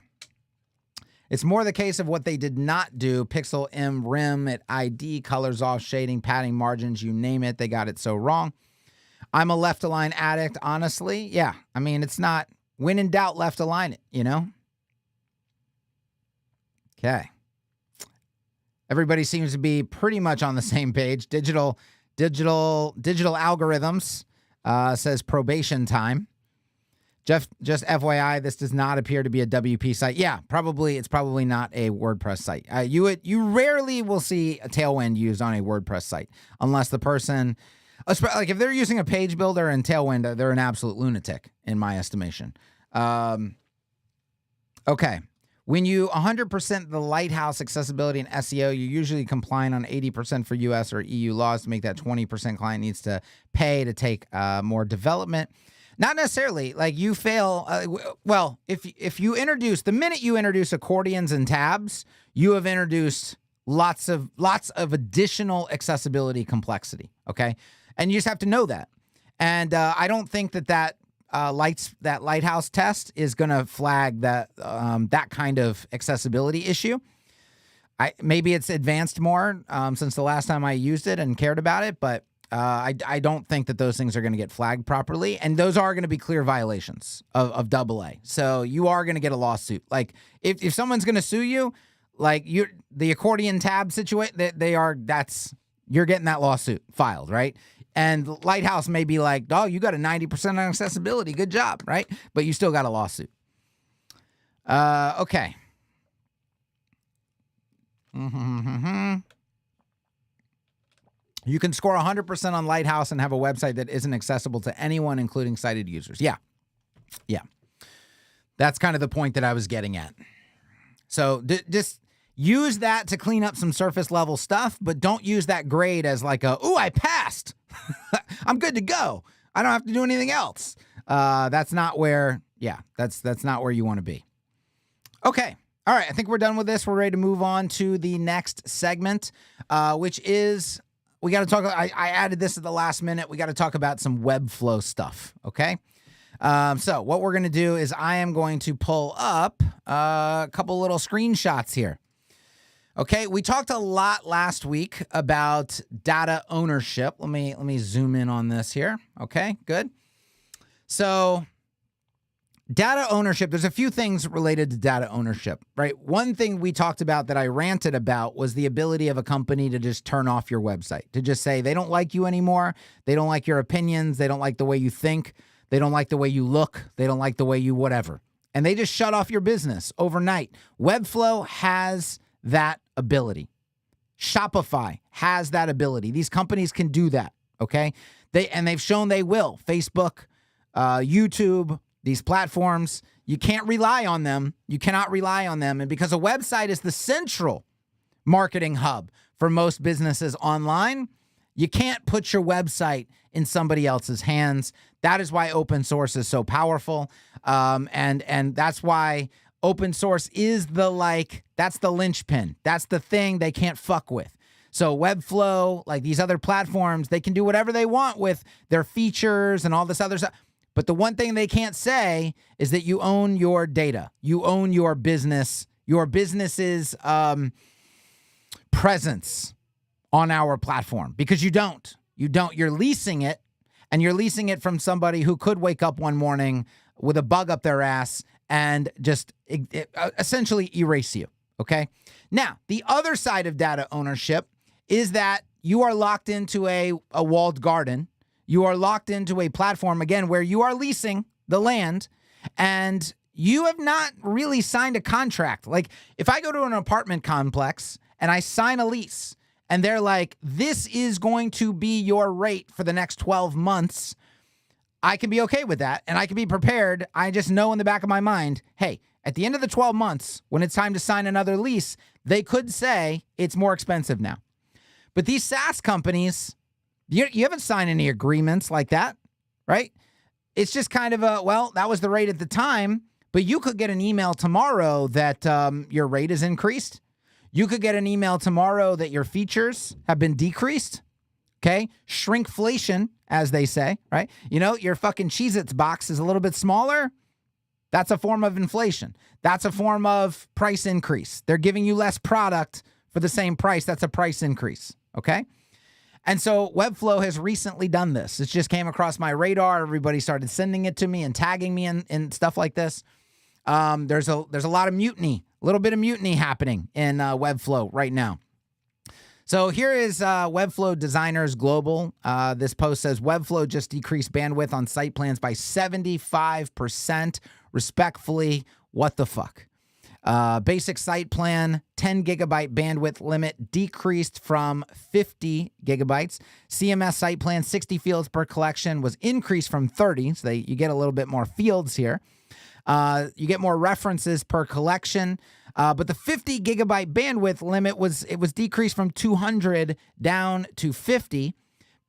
It's more the case of what they did not do. Pixel M rim at ID, colors off, shading, padding, margins, you name it. They got it so wrong. I'm a left align addict, honestly. Yeah, I mean, it's not, when in doubt, left align it, you know? Okay. Everybody seems to be pretty much on the same page. Digital algorithms says probation time. Just FYI, this does not appear to be a WP site. Yeah, it's probably not a WordPress site. You rarely will see a Tailwind used on a WordPress site unless the person, like if they're using a page builder and Tailwind, they're an absolute lunatic in my estimation. Okay. When you 100% the Lighthouse accessibility and SEO, you usually complying on 80% for US or EU laws. To make that 20% client needs to pay to take more development. Not necessarily. Like you fail. Well, if you introduce, the minute you introduce accordions and tabs, you have introduced lots of additional accessibility complexity. Okay, and you just have to know that. And I don't think that Lighthouse test is going to flag that kind of accessibility issue. Maybe it's advanced more since the last time I used it and cared about it, but I don't think that those things are going to get flagged properly, and those are going to be clear violations of AA. So you are going to get a lawsuit. Like if someone's going to sue you, like the accordion tab situation, you're getting that lawsuit filed, right? And Lighthouse may be like, oh, you got a 90% on accessibility. Good job, right? But you still got a lawsuit. Okay. You can score 100% on Lighthouse and have a website that isn't accessible to anyone, including sighted users. Yeah. That's kind of the point that I was getting at. So just use that to clean up some surface level stuff, but don't use that grade as like ooh, I passed. I'm good to go. I don't have to do anything else. That's not where you want to be. Okay. All right. I think we're done with this. We're ready to move on to the next segment, which is, we got to talk. I added this at the last minute. We got to talk about some Webflow stuff. Okay. So what we're going to do is I am going to pull up a couple little screenshots here. Okay, we talked a lot last week about data ownership. Let me zoom in on this here. Okay, good. So data ownership, there's a few things related to data ownership, right? One thing we talked about that I ranted about was the ability of a company to just turn off your website, to just say they don't like you anymore, they don't like your opinions, they don't like the way you think, they don't like the way you look, they don't like the way you whatever. And they just shut off your business overnight. Webflow has that ability. Shopify has that ability. These companies can do that, okay? They've shown they will. Facebook, YouTube, these platforms, you can't rely on them. You cannot rely on them. And because a website is the central marketing hub for most businesses online, you can't put your website in somebody else's hands. That is why open source is so powerful. And that's why open source is that's the linchpin. That's the thing they can't fuck with. So Webflow, like these other platforms, they can do whatever they want with their features and all this other stuff. But the one thing they can't say is that you own your data. You own your business, your business's presence on our platform, because you don't. You're leasing it, and you're leasing it from somebody who could wake up one morning with a bug up their ass and just essentially erase you, okay? Now, the other side of data ownership is that you are locked into a walled garden. You are locked into a platform, again, where you are leasing the land, and you have not really signed a contract. Like, if I go to an apartment complex and I sign a lease, and they're like, this is going to be your rate for the next 12 months, I can be okay with that, and I can be prepared. I just know in the back of my mind, hey, at the end of the 12 months, when it's time to sign another lease, they could say it's more expensive now. But these SaaS companies, you haven't signed any agreements like that, right? It's just kind of that was the rate at the time, but you could get an email tomorrow that your rate is increased. You could get an email tomorrow that your features have been decreased, okay? Shrinkflation, as they say, right? You know, your fucking Cheez-Its box is a little bit smaller. That's a form of inflation. That's a form of price increase. They're giving you less product for the same price. That's a price increase, okay? And so Webflow has recently done this. It just came across my radar. Everybody started sending it to me and tagging me in stuff like this. There's a lot of mutiny, a little bit of mutiny happening in Webflow right now. So here is Webflow Designers Global. This post says, Webflow just decreased bandwidth on site plans by 75%. Respectfully, what the fuck? Basic site plan, 10 gigabyte bandwidth limit decreased from 50 gigabytes. CMS site plan, 60 fields per collection was increased from 30. So you get a little bit more fields here. You get more references per collection. But the 50 gigabyte bandwidth limit was decreased from 200 down to 50.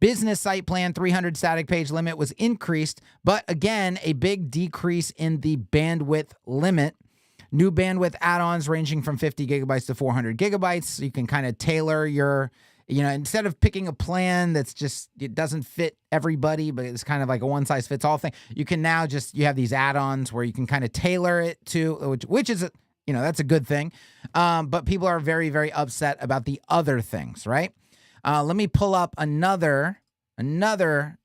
Business site plan 300 static page limit was increased, but again, a big decrease in the bandwidth limit. New bandwidth add-ons ranging from 50 gigabytes to 400 gigabytes. So you can kind of tailor your, instead of picking a plan that's just, it doesn't fit everybody, but it's kind of like a one-size-fits-all thing, you can now you have these add-ons where you can kind of tailor it to, which is, that's a good thing. But people are very, very upset about the other things, right? Let me pull up another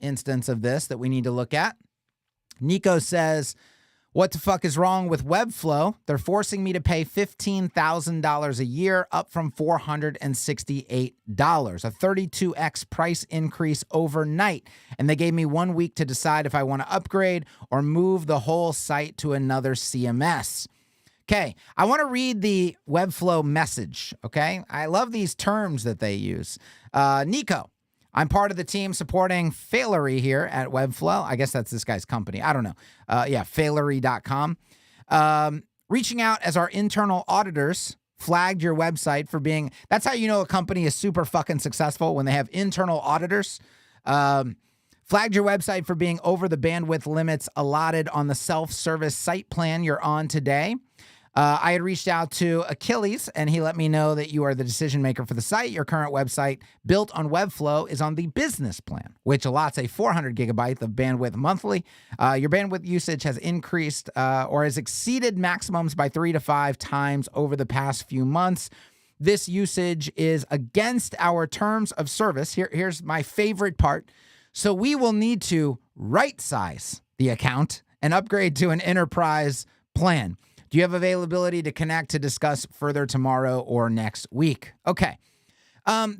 instance of this that we need to look at. Nico says, What the fuck is wrong with Webflow? They're forcing me to pay $15,000 a year, up from $468, a 32x price increase overnight. And they gave me 1 week to decide if I want to upgrade or move the whole site to another CMS. Okay, I want to read the Webflow message, okay? I love these terms that they use. Nico, I'm part of the team supporting Failery here at Webflow. I guess that's this guy's company. I don't know. Failery.com. Reaching out as our internal auditors flagged your website for being... That's how you know a company is super fucking successful, when they have internal auditors. Flagged your website for being over the bandwidth limits allotted on the self-service site plan you're on today. I had reached out to Achilles, and he let me know that you are the decision maker for the site. Your current website, built on Webflow, is on the business plan, which allots a 400 gigabyte of bandwidth monthly. Your bandwidth usage has increased or has exceeded maximums by 3 to 5 times over the past few months. This usage is against our terms of service. Here's my favorite part. So we will need to right-size the account and upgrade to an enterprise plan. Do you have availability to connect to discuss further tomorrow or next week? Okay.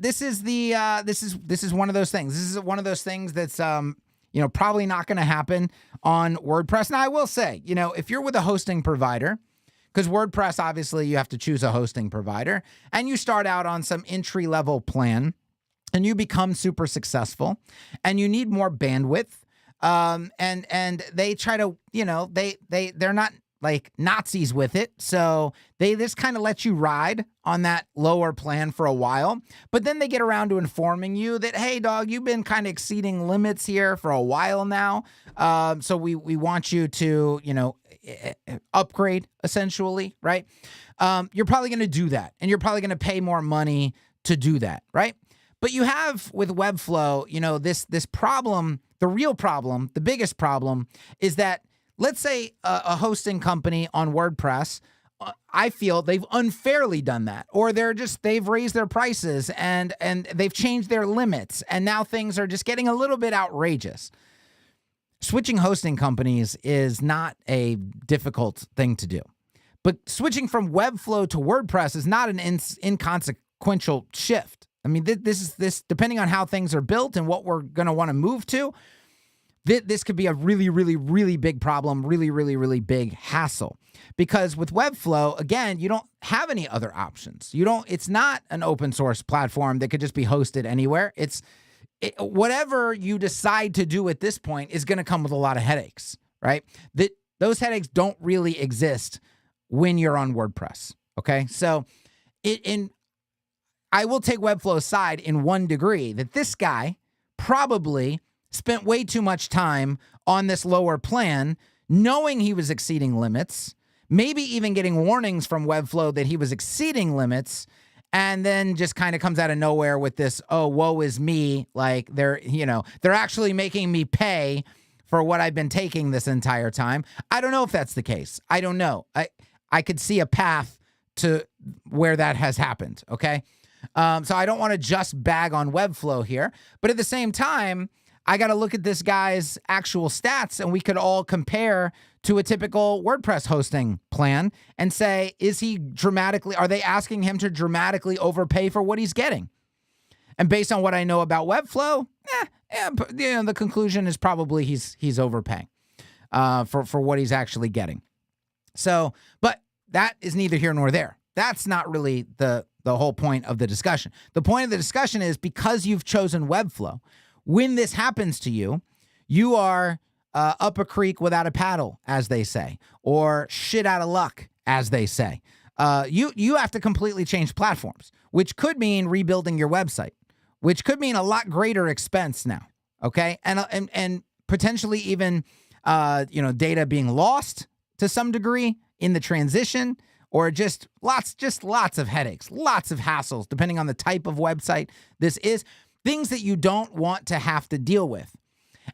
This is one of those things. This is one of those things that's probably not going to happen on WordPress. Now, I will say, if you're with a hosting provider, because WordPress, obviously, you have to choose a hosting provider, and you start out on some entry-level plan, and you become super successful, and you need more bandwidth, and they try to, they're not like Nazis with it. So they just kind of let you ride on that lower plan for a while. But then they get around to informing you that, hey, dog, you've been kind of exceeding limits here for a while now. So we want you to, upgrade, essentially, right? You're probably going to do that. And you're probably going to pay more money to do that, right? But you have with Webflow, this problem, the real problem, the biggest problem is that, let's say a hosting company on WordPress, I feel they've unfairly done that, or they've raised their prices and they've changed their limits, and now things are just getting a little bit outrageous. Switching hosting companies is not a difficult thing to do, but switching from Webflow to WordPress is not an inconsequential shift. I mean, this depending on how things are built and what we're going to want to move to, this could be a really, really, really big problem, really, really, really big hassle. Because with Webflow, again, you don't have any other options. It's not an open source platform that could just be hosted anywhere. Whatever you decide to do at this point is going to come with a lot of headaches, right? Those headaches don't really exist when you're on WordPress, okay? So I will take Webflow's side in one degree, that this guy probably spent way too much time on this lower plan, knowing he was exceeding limits, maybe even getting warnings from Webflow that he was exceeding limits, and then just kind of comes out of nowhere with this, oh, woe is me, like they're actually making me pay for what I've been taking this entire time. I don't know if that's the case. I don't know. I could see a path to where that has happened, okay? So I don't want to just bag on Webflow here, but at the same time, I got to look at this guy's actual stats, and we could all compare to a typical WordPress hosting plan and say, are they asking him to dramatically overpay for what he's getting? And based on what I know about Webflow, the conclusion is probably he's overpaying for what he's actually getting. So, but that is neither here nor there. That's not really the whole point of the discussion. The point of the discussion is, because you've chosen Webflow, when this happens to you, you are up a creek without a paddle, as they say, or shit out of luck, as they say. You have to completely change platforms, which could mean rebuilding your website, which could mean a lot greater expense now, okay? And potentially even data being lost to some degree in the transition, or just lots of headaches, lots of hassles, depending on the type of website this is. Things that you don't want to have to deal with.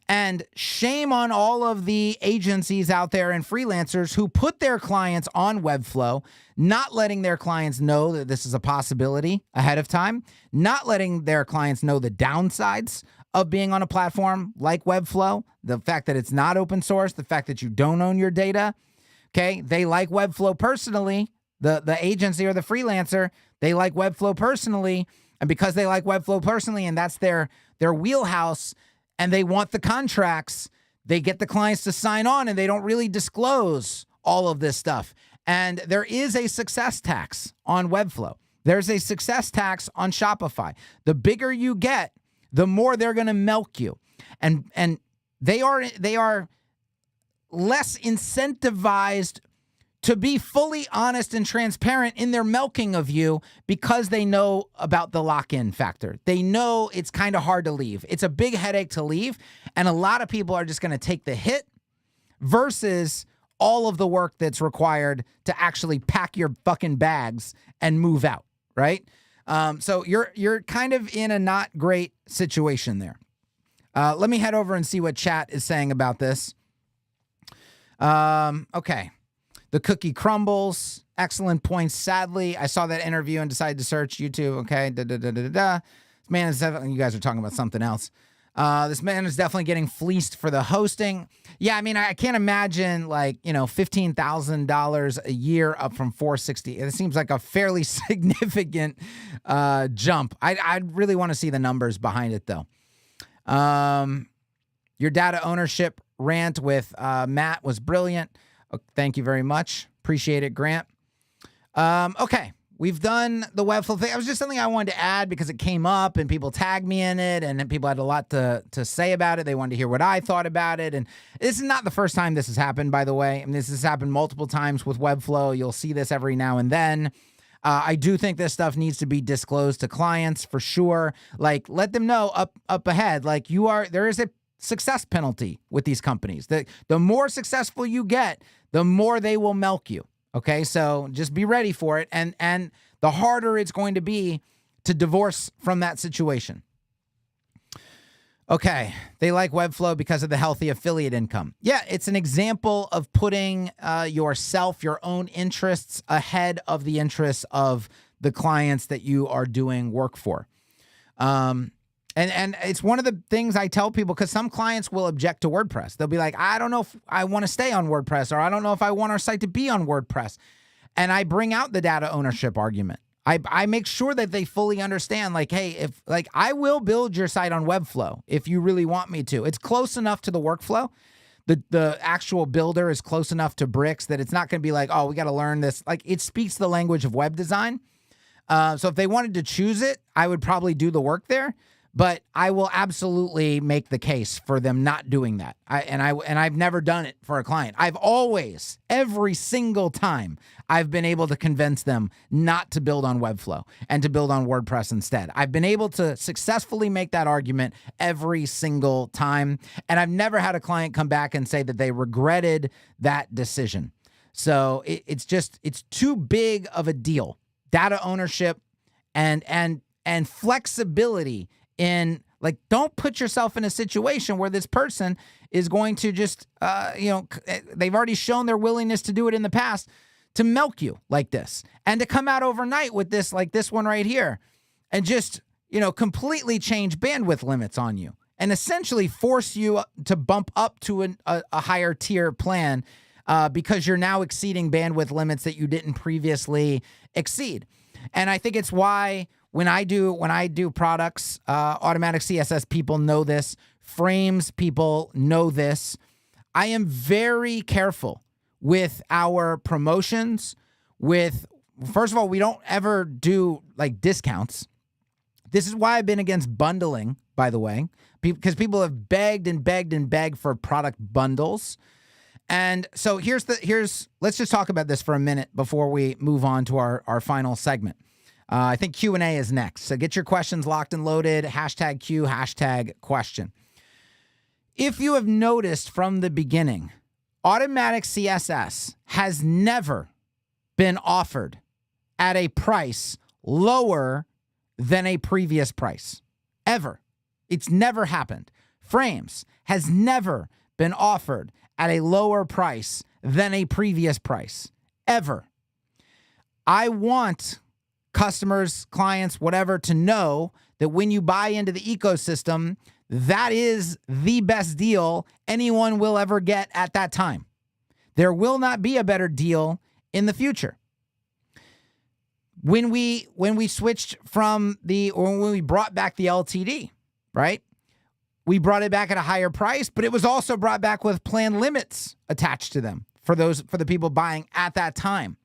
And shame on all of the agencies out there and freelancers who put their clients on Webflow, not letting their clients know that this is a possibility ahead of time, not letting their clients know the downsides of being on a platform like Webflow, the fact that it's not open source, the fact that you don't own your data. Okay, they like Webflow personally. The agency or the freelancer, they like Webflow personally, and because they like Webflow personally, and that's their wheelhouse, and they want the contracts, they get the clients to sign on, and they don't really disclose all of this stuff. And there is a success tax on Webflow. There's a success tax on Shopify. The bigger you get, the more they're going to milk you. And they are less incentivized to be fully honest and transparent in their milking of you because they know about the lock-in factor. They know it's kind of hard to leave. It's a big headache to leave, and a lot of people are just going to take the hit versus all of the work that's required to actually pack your fucking bags and move out, right? So you're kind of in a not great situation there. Let me head over and see what chat is saying about this. Okay. The cookie crumbles. Excellent points. Sadly, I saw that interview and decided to search YouTube. Okay. This man is definitely, you guys are talking about something else. This man is definitely getting fleeced for the hosting. Yeah, I mean, I can't imagine like, $15,000 a year up from $460. It seems like a fairly significant jump. I'd really want to see the numbers behind it though. Your data ownership rant with Matt was brilliant. Thank you very much. Appreciate it, Grant. Okay. We've done the Webflow thing. It was just something I wanted to add because it came up and people tagged me in it and people had a lot to say about it. They wanted to hear what I thought about it. And this is not the first time this has happened, by the way. I mean, this has happened multiple times with Webflow. You'll see this every now and then. I do think this stuff needs to be disclosed to clients for sure. Like, let them know up ahead. Like, there is a success penalty with these companies. The more successful you get, the more they will milk you. Okay, so just be ready for it. And the harder it's going to be to divorce from that situation. Okay, they like Webflow because of the healthy affiliate income. Yeah, it's an example of putting yourself, your own interests ahead of the interests of the clients that you are doing work for. And it's one of the things I tell people because some clients will object to WordPress. They'll be like, I don't know if I want to stay on WordPress, or I don't know if I want our site to be on WordPress. And I bring out the data ownership argument. I make sure that they fully understand, like, hey, I will build your site on Webflow if you really want me to. It's close enough to the workflow. The actual builder is close enough to bricks that it's not going to be like, oh, we got to learn this. Like, it speaks the language of web design. So if they wanted to choose it, I would probably do the work there. But I will absolutely make the case for them not doing that. I've never done it for a client. I've always, every single time, I've been able to convince them not to build on Webflow and to build on WordPress instead. I've been able to successfully make that argument every single time. And I've never had a client come back and say that they regretted that decision. So it's too big of a deal. Data ownership and flexibility in, like, don't put yourself in a situation where this person is going to just, they've already shown their willingness to do it in the past, to milk you like this and to come out overnight with this, like this one right here, and just, completely change bandwidth limits on you and essentially force you to bump up to a higher tier plan because you're now exceeding bandwidth limits that you didn't previously exceed. And I think it's why when I do products, automatic CSS people know this, frames people know this. I am very careful with our promotions. First of all, we don't ever do like discounts. This is why I've been against bundling, by the way, because people have begged and begged and begged for product bundles. And so let's just talk about this for a minute before we move on to our final segment. I think Q&A is next. So get your questions locked and loaded. #Q, #question. If you have noticed from the beginning, automatic CSS has never been offered at a price lower than a previous price. Ever. It's never happened. Frames has never been offered at a lower price than a previous price. Ever. I want customers, clients, whatever, to know that when you buy into the ecosystem, that is the best deal anyone will ever get at that time. There will not be a better deal in the future. When we switched from when we brought back the LTD, right? We brought it back at a higher price, but it was also brought back with plan limits attached to them for the people buying at that time.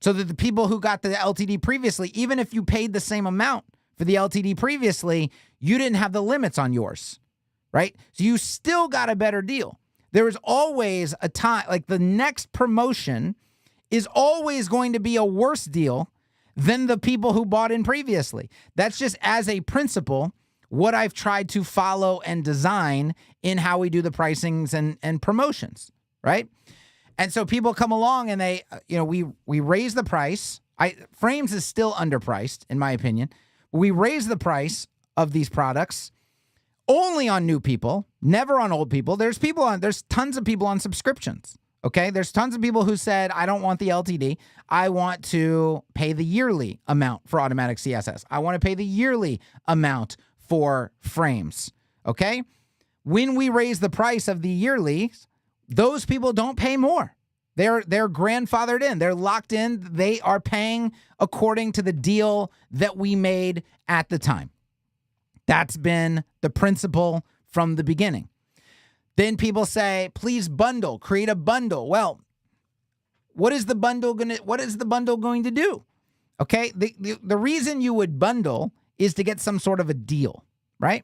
So that the people who got the LTD previously, even if you paid the same amount for the LTD previously, you didn't have the limits on yours, right? So you still got a better deal. There is always a time, like the next promotion is always going to be a worse deal than the people who bought in previously. That's just as a principle what I've tried to follow and design in how we do the pricings and promotions, right? And so people come along and they, we raise the price. Frames is still underpriced, in my opinion. We raise the price of these products only on new people, never on old people. There's tons of people on subscriptions. Okay, there's tons of people who said, I don't want the LTD. I want to pay the yearly amount for automatic CSS. I want to pay the yearly amount for frames. Okay, when we raise the price of the yearly, those people don't pay more. They're grandfathered in. They're locked in. They are paying according to the deal that we made at the time. That's been the principle from the beginning. Then people say, please bundle, create a bundle. Well, what is the bundle going to do? Okay, the reason you would bundle is to get some sort of a deal, right?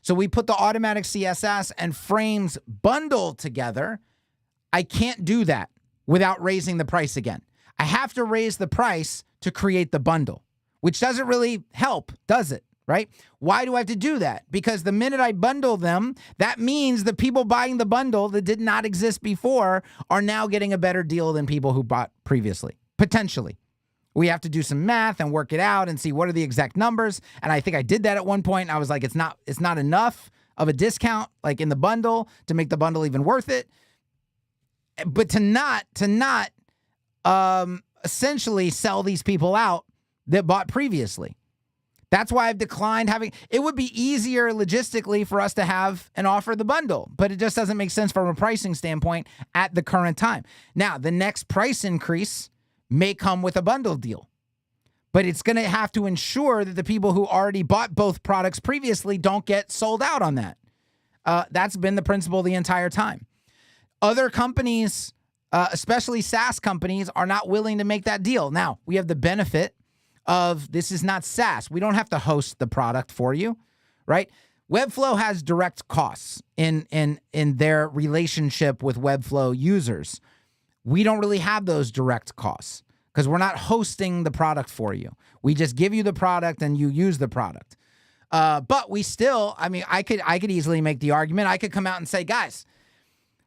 So we put the automatic CSS and frames bundle together. I can't do that without raising the price again. I have to raise the price to create the bundle, which doesn't really help, does it? Right? Why do I have to do that? Because the minute I bundle them, that means the people buying the bundle that did not exist before are now getting a better deal than people who bought previously, potentially. We have to do some math and work it out and see what are the exact numbers. And I think I did that at one point. And I was like, it's not enough of a discount like in the bundle to make the bundle even worth it. But to not essentially sell these people out that bought previously. That's why I've declined having. It would be easier logistically for us to have and offer the bundle, but it just doesn't make sense from a pricing standpoint at the current time. Now, the next price increase may come with a bundle deal, but it's going to have to ensure that the people who already bought both products previously don't get sold out on that. That's been the principle the entire time. Other companies, especially SaaS companies, are not willing to make that deal. Now, we have the benefit of this is not SaaS. We don't have to host the product for you, right? Webflow has direct costs in their relationship with Webflow users. We don't really have those direct costs because we're not hosting the product for you. We just give you the product and you use the product. But we still, I could easily make the argument. I could come out and say, guys,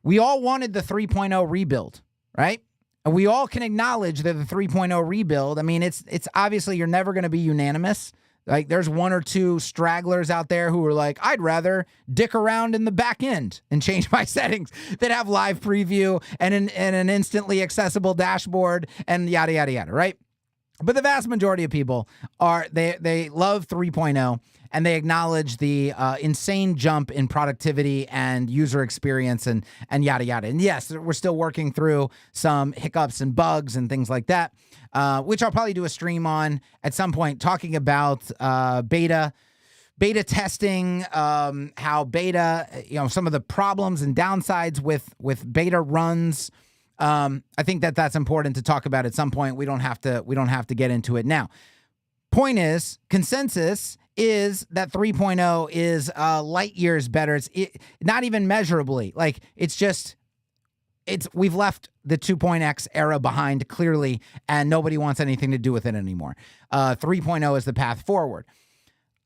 we all wanted the 3.0 rebuild, right? And we all can acknowledge that the 3.0 rebuild, it's obviously you're never going to be unanimous. Like there's one or two stragglers out there who are like, I'd rather dick around in the back end and change my settings that have live preview and an instantly accessible dashboard and yada, yada, yada, right? But the vast majority of people they love 3.0 and they acknowledge the insane jump in productivity and user experience and yada, yada. And yes, we're still working through some hiccups and bugs and things like that, which I'll probably do a stream on at some point talking about beta testing, how beta, some of the problems and downsides with beta runs. I think that's important to talk about at some point. We don't have to get into it now. Point is, consensus is that 3.0 is light years better. It's not even measurably. Like we've left the 2.x era behind clearly, and nobody wants anything to do with it anymore. 3.0 is the path forward.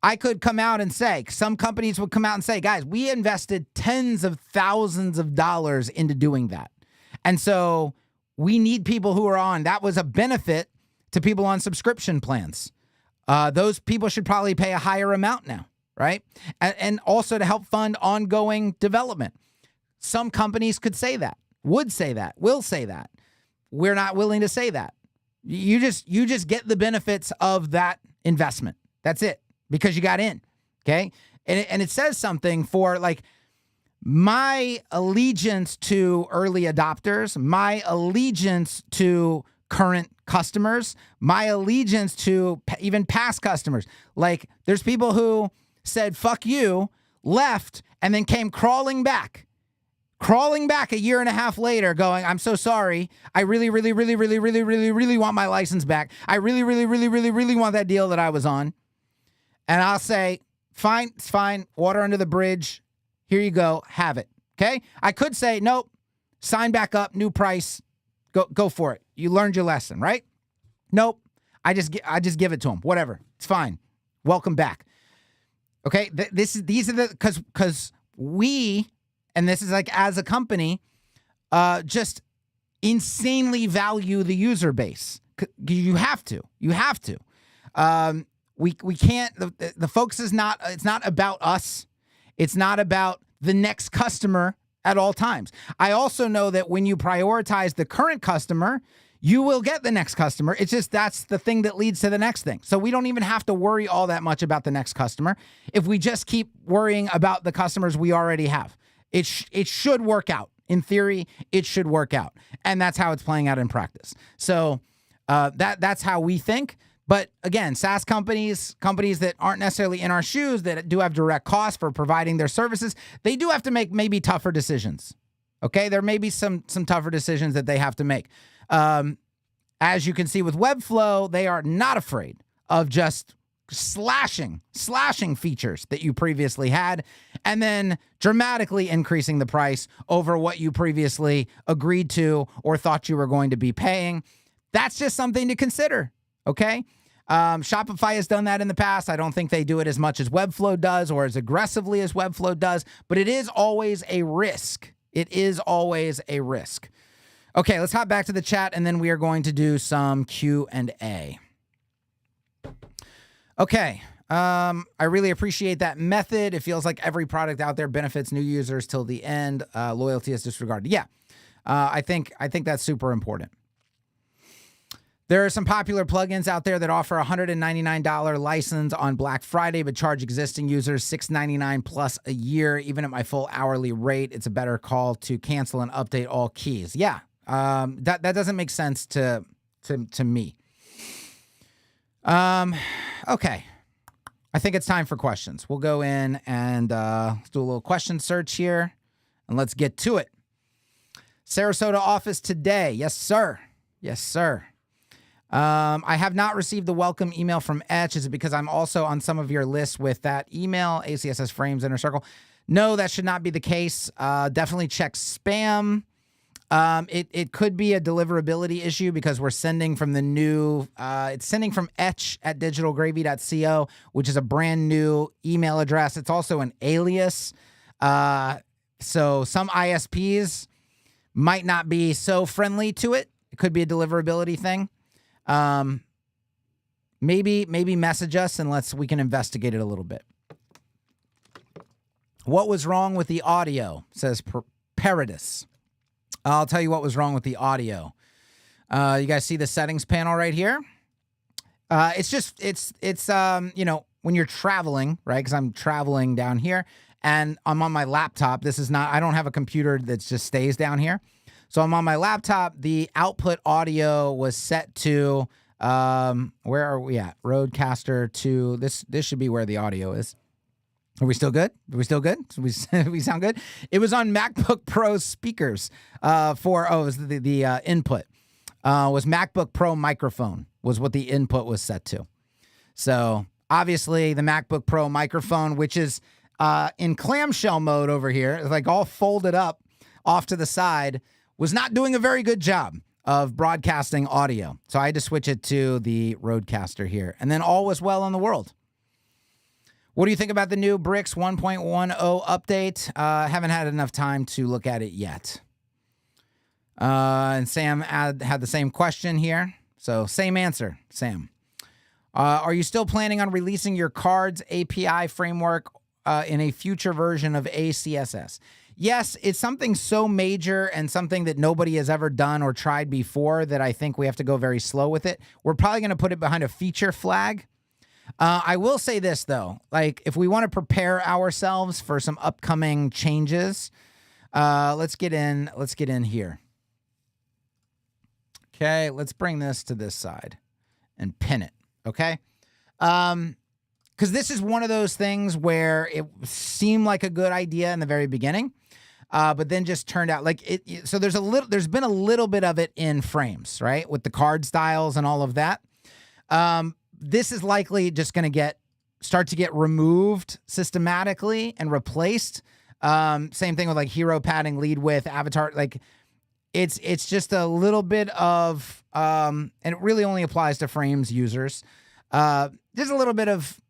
I could come out and say, some companies would come out and say, guys, we invested tens of thousands of dollars into doing that. And so we need people who are on. That was a benefit to people on subscription plans. Those people should probably pay a higher amount now, right? And also to help fund ongoing development. Some companies could say that, would say that, will say that. We're not willing to say that. You just get the benefits of that investment. That's it, because you got in. Okay. And it says something for like my allegiance to early adopters, my allegiance to current customers, my allegiance to even past customers. Like there's people who said, fuck you, left, and then came crawling back a year and a half later going, I'm so sorry. I really want my license back. I really want that deal that I was on. And I'll say, fine, it's fine. Water under the bridge. Here you go. Have it. Okay. I could say, nope, sign back up, new price. Go for it. You learned your lesson, right? Nope. I just give it to him. Whatever. It's fine. Welcome back. Okay. These are the, cause we, and this is like as a company, just insanely value the user base. You have to. We can't, the focus is not, it's not about us. It's not about the next customer at all times. I also know that when you prioritize the current customer, you will get the next customer. It's just that's the thing that leads to the next thing. So we don't even have to worry all that much about the next customer if we just keep worrying about the customers we already have. It should work out. In theory, it should work out. And that's how it's playing out in practice. So that's how we think. But again, SaaS companies that aren't necessarily in our shoes, that do have direct costs for providing their services, they do have to make maybe tougher decisions. Okay, there may be some tougher decisions that they have to make. As you can see with Webflow, they are not afraid of just slashing features that you previously had and then dramatically increasing the price over what you previously agreed to or thought you were going to be paying. That's just something to consider. Okay. Shopify has done that in the past. I don't think they do it as much as Webflow does or as aggressively as Webflow does, but it is always a risk. It is always a risk. Okay, let's hop back to the chat, and then we are going to do some Q&A. Okay, I really appreciate that method. It feels like every product out there benefits new users till the end. Loyalty is disregarded. Yeah, I think that's super important. There are some popular plugins out there that offer a $199 license on Black Friday, but charge existing users $699 plus a year. Even at my full hourly rate, it's a better call to cancel and update all keys. Yeah, that doesn't make sense to me. Okay, I think it's time for questions. We'll go in and let's do a little question search here, and let's get to it. Sarasota office today. Yes, sir. Yes, sir. I have not received the welcome email from Etch. Is it because I'm also on some of your lists with that email, ACSS Frames Inner Circle? No, that should not be the case. Definitely check spam. It could be a deliverability issue because we're sending from the new, it's sending from Etch at digitalgravy.co, which is a brand new email address. It's also an alias. So some ISPs might not be so friendly to it. It could be a deliverability thing. Maybe message us and we can investigate it a little bit. What was wrong with the audio? Says Paradis. I'll tell you what was wrong with the audio. You guys see the settings panel right here? It's when you're traveling, right? Because I'm traveling down here and I'm on my laptop. I don't have a computer that just stays down here. So I'm on my laptop. The output audio was set to, where are we at? Rodecaster 2. This should be where the audio is. Are we still good? Are we still good? We sound good? It was on MacBook Pro speakers it was the input. Was MacBook Pro microphone was what the input was set to. So obviously the MacBook Pro microphone, which is in clamshell mode over here, like all folded up off to the side, was not doing a very good job of broadcasting audio. So I had to switch it to the Rodecaster here. And then all was well in the world. What do you think about the new Bricks 1.10 update? Haven't had enough time to look at it yet. And Sam had the same question here. So same answer, Sam. Are you still planning on releasing your cards API framework in a future version of ACSS? yes, it's something so major and something that nobody has ever done or tried before that I think we have to go very slow with it. We're probably going to put it behind a feature flag. I will say this, though. Like, if we want to prepare ourselves for some upcoming changes, let's get in here. Okay, let's bring this to this side and pin it, okay? Because this is one of those things where it seemed like a good idea in the very beginning, but then just turned out like it. So there's been a little bit of it in frames, right? With the card styles and all of that. This is likely just going to start to get removed systematically and replaced. Same thing with like hero padding, lead width, avatar. Like it's just a little bit of, and it really only applies to frames users. There's a little bit of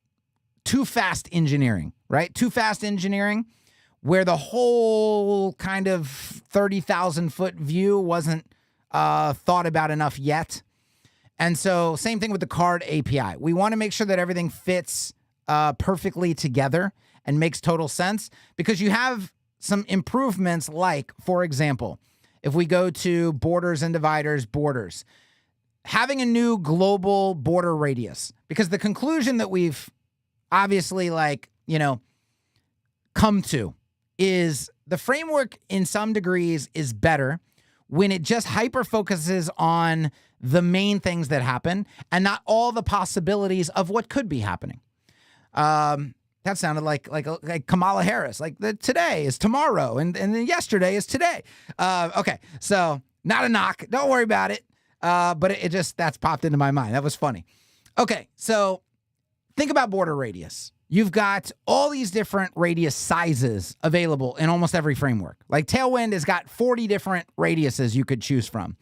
too fast engineering, right? Too fast engineering where the whole kind of 30,000 foot view wasn't thought about enough yet. And so same thing with the card API. We want to make sure that everything fits perfectly together and makes total sense, because you have some improvements like, for example, if we go to borders and dividers, borders, having a new global border radius, because the conclusion that we've obviously come to is the framework in some degrees is better when it just hyper focuses on the main things that happen and not all the possibilities of what could be happening. That sounded like Kamala Harris, like today is tomorrow and then yesterday is today. Okay, so not a knock, don't worry about it. But it just, that's popped into my mind. That was funny. Okay, so think about border radius. You've got all these different radius sizes available in almost every framework. Like Tailwind has got 40 different radiuses you could choose from.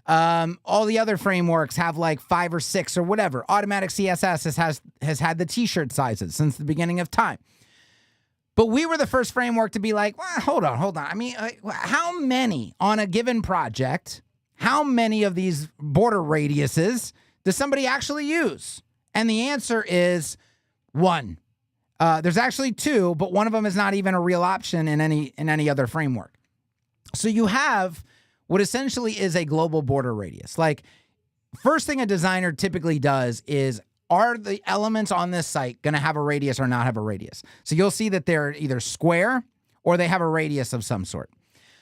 All the other frameworks have like 5 or 6 or whatever. Automatic CSS has had the t-shirt sizes since the beginning of time. But we were the first framework to be like, well, hold on. I mean, how many on a given project, how many of these border radiuses does somebody actually use? And the answer is 1. There's actually 2, but one of them is not even a real option in any other framework. So you have what essentially is a global border radius. Like, first thing a designer typically does is, are the elements on this site going to have a radius or not have a radius? So you'll see that they're either square or they have a radius of some sort.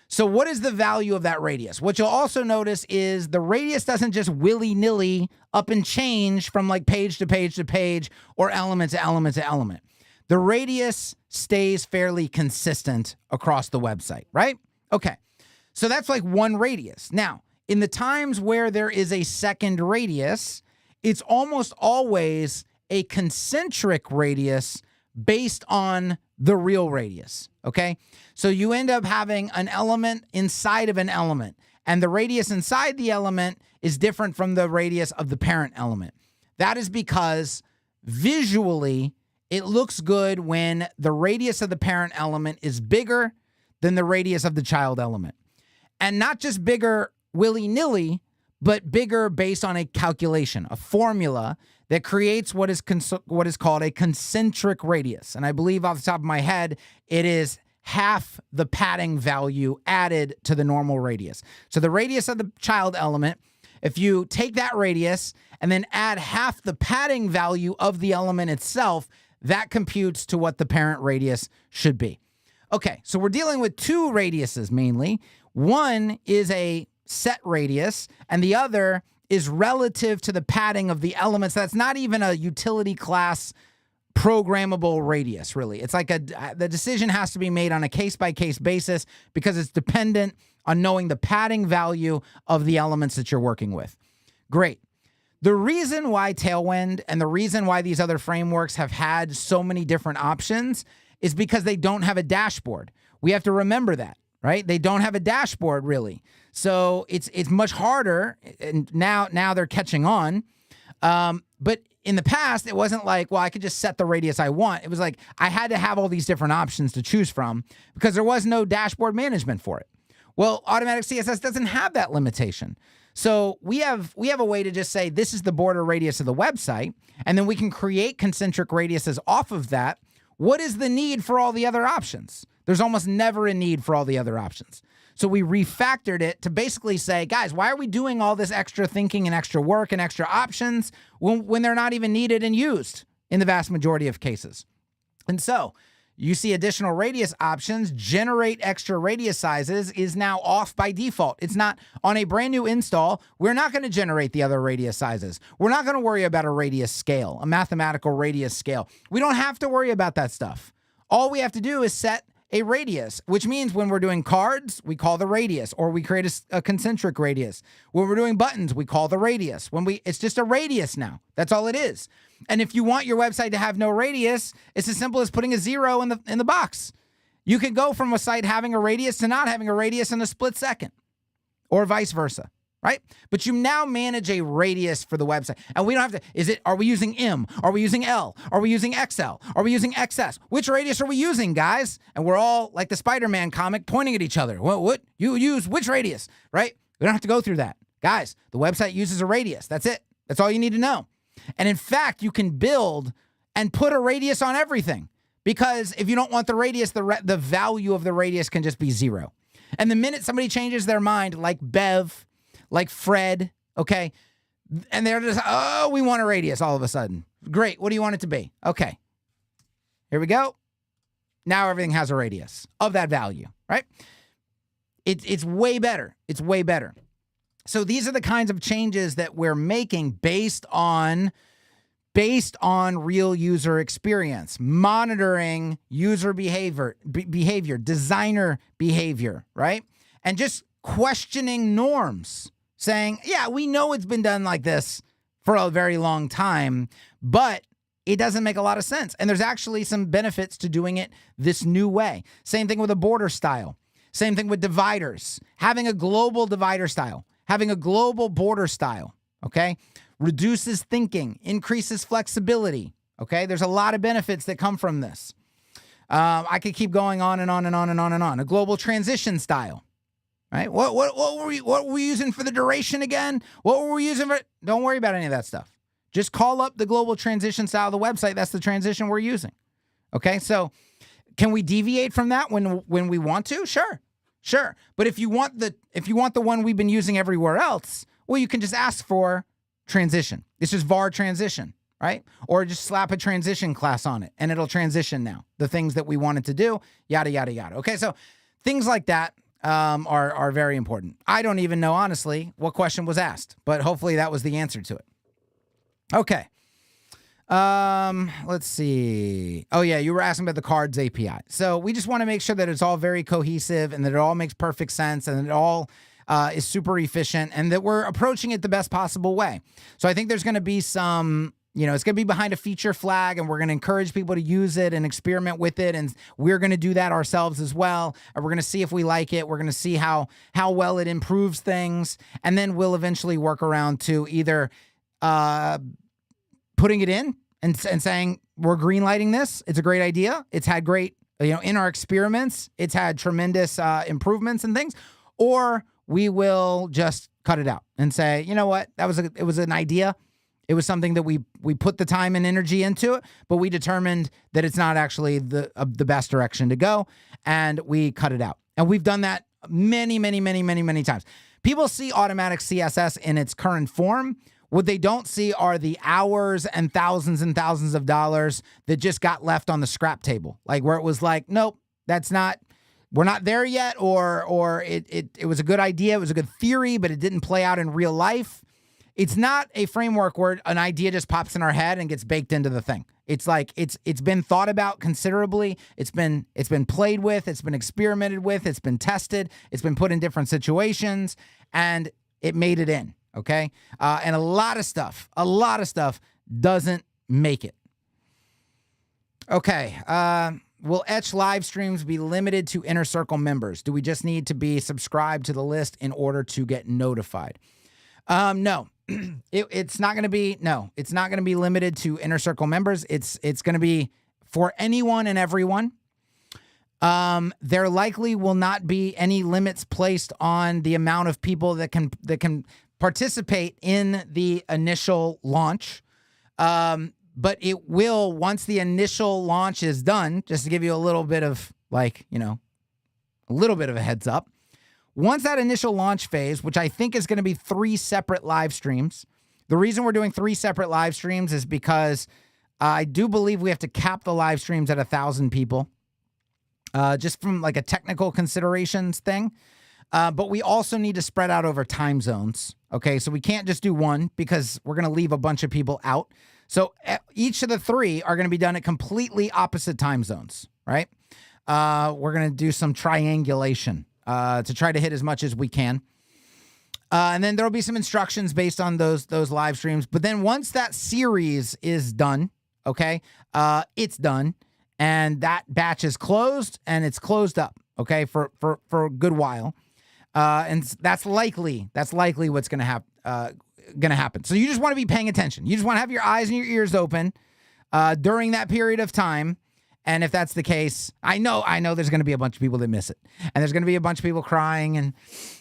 So what is the value of that radius? What you'll also notice is the radius doesn't just willy-nilly up and change from like page to page to page or element to element to element. The radius stays fairly consistent across the website, right? Okay, so that's like one radius. Now, in the times where there is a second radius, it's almost always a concentric radius based on the real radius, okay? So you end up having an element inside of an element, and the radius inside the element is different from the radius of the parent element. That is because visually, it looks good when the radius of the parent element is bigger than the radius of the child element. And not just bigger willy-nilly, but bigger based on a calculation, a formula that creates what is called a concentric radius. And I believe off the top of my head, it is half the padding value added to the normal radius. So the radius of the child element, if you take that radius and then add half the padding value of the element itself, that computes to what the parent radius should be. Okay, so we're dealing with 2 radiuses mainly. One is a set radius, and the other is relative to the padding of the elements. That's not even a utility class programmable radius, really. It's like the decision has to be made on a case-by-case basis because it's dependent on knowing the padding value of the elements that you're working with. Great. The reason why Tailwind and the reason why these other frameworks have had so many different options is because they don't have a dashboard. We have to remember that, right? They don't have a dashboard, really. So it's much harder, and now they're catching on. But in the past, it wasn't like, well, I could just set the radius I want. It was like I had to have all these different options to choose from because there was no dashboard management for it. Well, automatic CSS doesn't have that limitation. So we have a way to just say this is the border radius of the website, and then we can create concentric radiuses off of that. What is the need for all the other options? There's almost never a need for all the other options. So we refactored it to basically say, guys, why are we doing all this extra thinking and extra work and extra options when they're not even needed and used in the vast majority of cases? And so you see additional radius options, generate extra radius sizes is now off by default. It's not on a brand new install. We're not going to generate the other radius sizes. We're not going to worry about a radius scale, a mathematical radius scale. We don't have to worry about that stuff. All we have to do is set a radius, which means when we're doing cards, we call the radius, or we create a concentric radius. When we're doing buttons, we call the radius. It's just a radius now. That's all it is. And if you want your website to have no radius, it's as simple as putting a 0 in the box. You can go from a site having a radius to not having a radius in a split second, or vice versa. Right? But you now manage a radius for the website. And we don't have to, are we using M? Are we using L? Are we using XL? Are we using XS? Which radius are we using, guys? And we're all like the Spider-Man comic pointing at each other. What? You use which radius, right? We don't have to go through that. Guys, the website uses a radius. That's it. That's all you need to know. And in fact, you can build and put a radius on everything, because if you don't want the radius, the value of the radius can just be 0. And the minute somebody changes their mind, like Bev, like Fred, okay? And they're just, oh, we want a radius all of a sudden. Great, what do you want it to be? Okay, here we go. Now everything has a radius of that value, right? It's way better. It's way better. So these are the kinds of changes that we're making based on real user experience, monitoring user behavior, designer behavior, right? And just questioning norms. Saying, yeah, we know it's been done like this for a very long time, but it doesn't make a lot of sense. And there's actually some benefits to doing it this new way. Same thing with a border style. Same thing with dividers. Having a global divider style, having a global border style, okay? Reduces thinking, increases flexibility, okay? There's a lot of benefits that come from this. I could keep going on and on and on and on and on. A global transition style. Right? What were we using for the duration again? What were we using for? Don't worry about any of that stuff. Just call up the global transition style of the website. That's the transition we're using. Okay, so can we deviate from that when we want to? Sure. But if you want the one we've been using everywhere else, well, you can just ask for transition. It's just var transition, right? Or just slap a transition class on it, and it'll transition now. The things that we wanted to do, yada yada yada. Okay, so things like that are very important. I don't even know, honestly, what question was asked, but hopefully that was the answer to it. Okay. Let's see. Oh yeah, you were asking about the cards API. So we just want to make sure that it's all very cohesive and that it all makes perfect sense and that it all is super efficient and that we're approaching it the best possible way. So I think there's going to be some, it's going to be behind a feature flag, and we're going to encourage people to use it and experiment with it. And we're going to do that ourselves as well. And we're going to see if we like it. We're going to see how well it improves things. And then we'll eventually work around to either putting it in and saying, we're greenlighting this. It's a great idea. It's had great, in our experiments, it's had tremendous improvements and things. Or we will just cut it out and say, you know what, it was an idea. It was something that we put the time and energy into it, but we determined that it's not actually the best direction to go, and we cut it out. And we've done that many, many, many, many, many times. People see automatic CSS in its current form. What they don't see are the hours and thousands of dollars that just got left on the scrap table, like where it was like, nope, we're not there yet, or it was a good idea, it was a good theory, but it didn't play out in real life. It's not a framework where an idea just pops in our head and gets baked into the thing. It's like it's been thought about considerably. It's been played with. It's been experimented with. It's been tested. It's been put in different situations, and it made it in. Okay, and a lot of stuff doesn't make it. Okay, will Etch live streams be limited to Inner Circle members? Do we just need to be subscribed to the list in order to get notified? No. It's not going to be limited to Inner Circle members. It's going to be for anyone and everyone. There likely will not be any limits placed on the amount of people that can participate in the initial launch. But it will, once the initial launch is done, just to give you a little bit of like, a little bit of a heads up. Once that initial launch phase, which I think is going to be 3 separate live streams. The reason we're doing 3 separate live streams is because I do believe we have to cap the live streams at 1,000 people, just from like a technical considerations thing. But we also need to spread out over time zones. Okay, so we can't just do one because we're going to leave a bunch of people out. So each of the 3 are going to be done at completely opposite time zones, right? We're going to do some triangulation to try to hit as much as we can. And then there'll be some instructions based on those live streams. But then once that series is done, okay, it's done, and that batch is closed and it's closed up, okay, for a good while. And that's likely what's going to happen. So you just want to be paying attention. You just want to have your eyes and your ears open during that period of time. And if that's the case, I know there's going to be a bunch of people that miss it. And there's going to be a bunch of people crying, and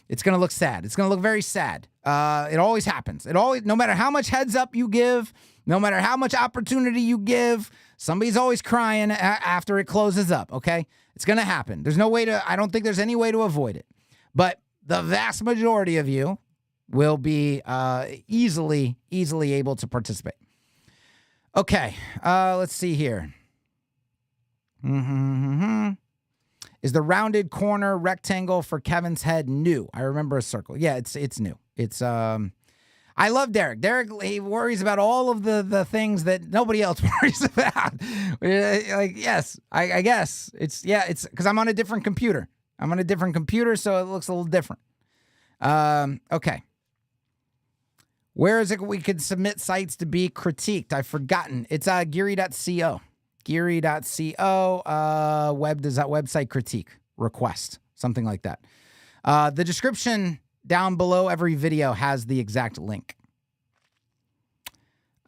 it's going to look sad. It's going to look very sad. It always happens. No matter how much heads up you give, no matter how much opportunity you give, somebody's always crying after it closes up, okay? It's going to happen. I don't think there's any way to avoid it. But the vast majority of you will be easily able to participate. Okay, let's see here. Is the rounded corner rectangle for Kevin's head new? I remember a circle. Yeah, it's new. It's I love Derek. Derek, he worries about all of the things that nobody else worries about. Yes, I guess it's because I'm on a different computer. So it looks a little different. Okay. Where is it we could submit sites to be critiqued? I've forgotten. It's Geary.co. Geary.co, website critique request, something like that. The description down below every video has the exact link.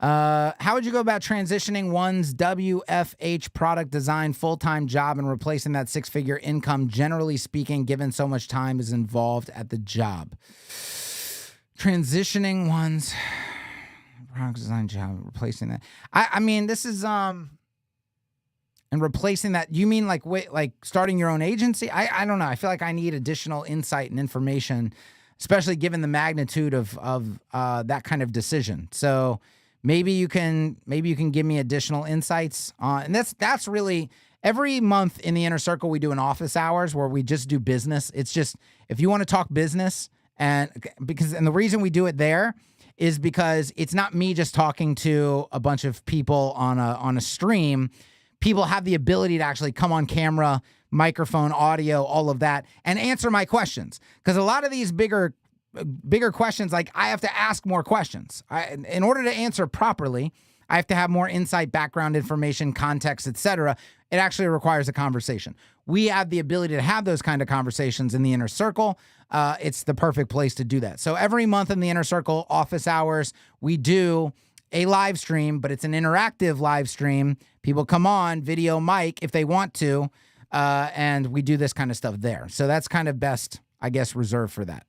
How would you go about transitioning one's WFH product design full-time job and replacing that 6-figure income, generally speaking, given so much time is involved at the job? Transitioning one's product design job, replacing that. I mean, this is and replacing that, you mean like starting your own agency? I don't know. I feel like I need additional insight and information, especially given the magnitude of that kind of decision. So maybe you can give me additional insights on, and that's really every month in the Inner Circle we do an office hours where we just do business. It's just if you want to talk business, and the reason we do it there is because it's not me just talking to a bunch of people on a stream. People have the ability to actually come on camera, microphone, audio, all of that, and answer my questions. Because a lot of these bigger questions, like I have to ask more questions. In order to answer properly, I have to have more insight, background information, context, etc. It actually requires a conversation. We have the ability to have those kind of conversations in the Inner Circle. It's the perfect place to do that. So every month in the Inner Circle office hours, we do a live stream, but it's an interactive live stream. People come on, video, mic, if they want to, and we do this kind of stuff there. So that's kind of best, I guess, reserved for that.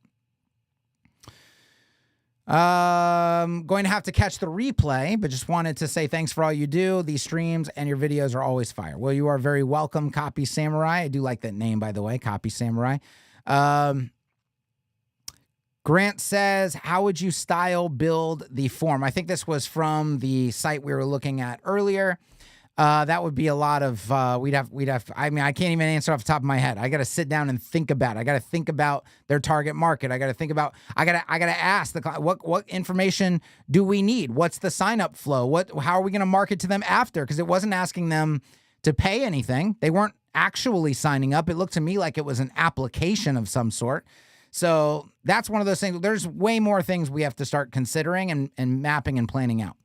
Going to have to catch the replay, but just wanted to say thanks for all you do. These streams and your videos are always fire. Well, you are very welcome, Copy Samurai. I do like that name, by the way, Copy Samurai. Grant says, how would you style build the form? I think this was from the site we were looking at earlier. That would be a lot of, we'd have, I mean, I can't even answer off the top of my head. I got to sit down and think about it. I got to think about their target market. I got to think about, I got to ask the client, what information do we need? What's the sign up flow? How are we going to market to them after? Because it wasn't asking them to pay anything. They weren't actually signing up. It looked to me like it was an application of some sort. So that's one of those things. There's way more things we have to start considering and mapping and planning out.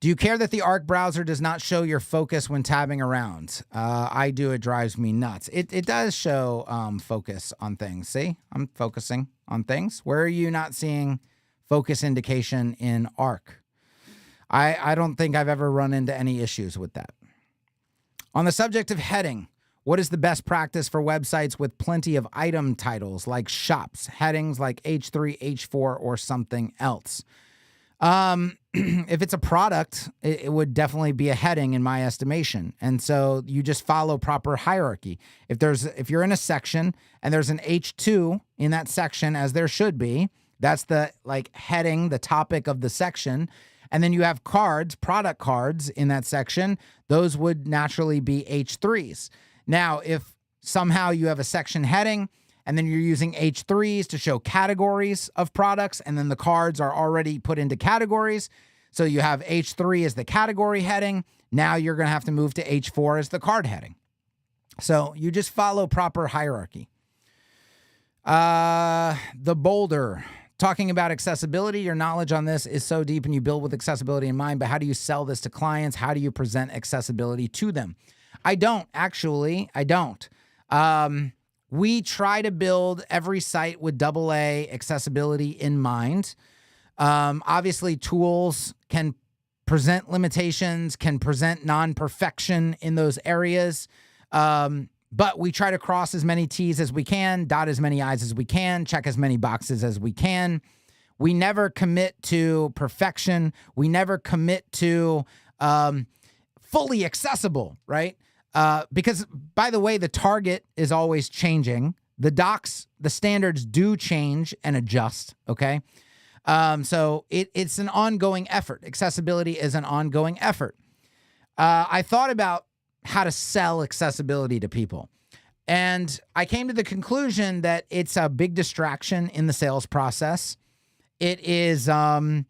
Do you care that the Arc browser does not show your focus when tabbing around? I do. It drives me nuts. It does show focus on things. See, I'm focusing on things. Where are you not seeing focus indication in Arc? I don't think I've ever run into any issues with that. On the subject of heading, what is the best practice for websites with plenty of item titles like shops, headings like H3, H4, or something else? If it's a product, it would definitely be a heading in my estimation. And so you just follow proper hierarchy. If you're in a section and there's an H2 in that section, as there should be, that's the heading, the topic of the section. And then you have cards, product cards in that section. Those would naturally be H3s. Now, if somehow you have a section heading and then you're using H3s to show categories of products, and then the cards are already put into categories, so you have H3 as the category heading. Now you're going to have to move to H4 as the card heading. So you just follow proper hierarchy. The boulder. Talking about accessibility, your knowledge on this is so deep and you build with accessibility in mind, but how do you sell this to clients? How do you present accessibility to them? I don't. We try to build every site with AA accessibility in mind. Obviously, tools can present limitations, can present non-perfection in those areas. But we try to cross as many T's as we can, dot as many I's as we can, check as many boxes as we can. We never commit to perfection. We never commit to fully accessible, right? Because, by the way, the target is always changing. The docs, the standards do change and adjust, okay? So it's an ongoing effort. Accessibility is an ongoing effort. I thought about how to sell accessibility to people. And I came to the conclusion that it's a big distraction in the sales process. It is something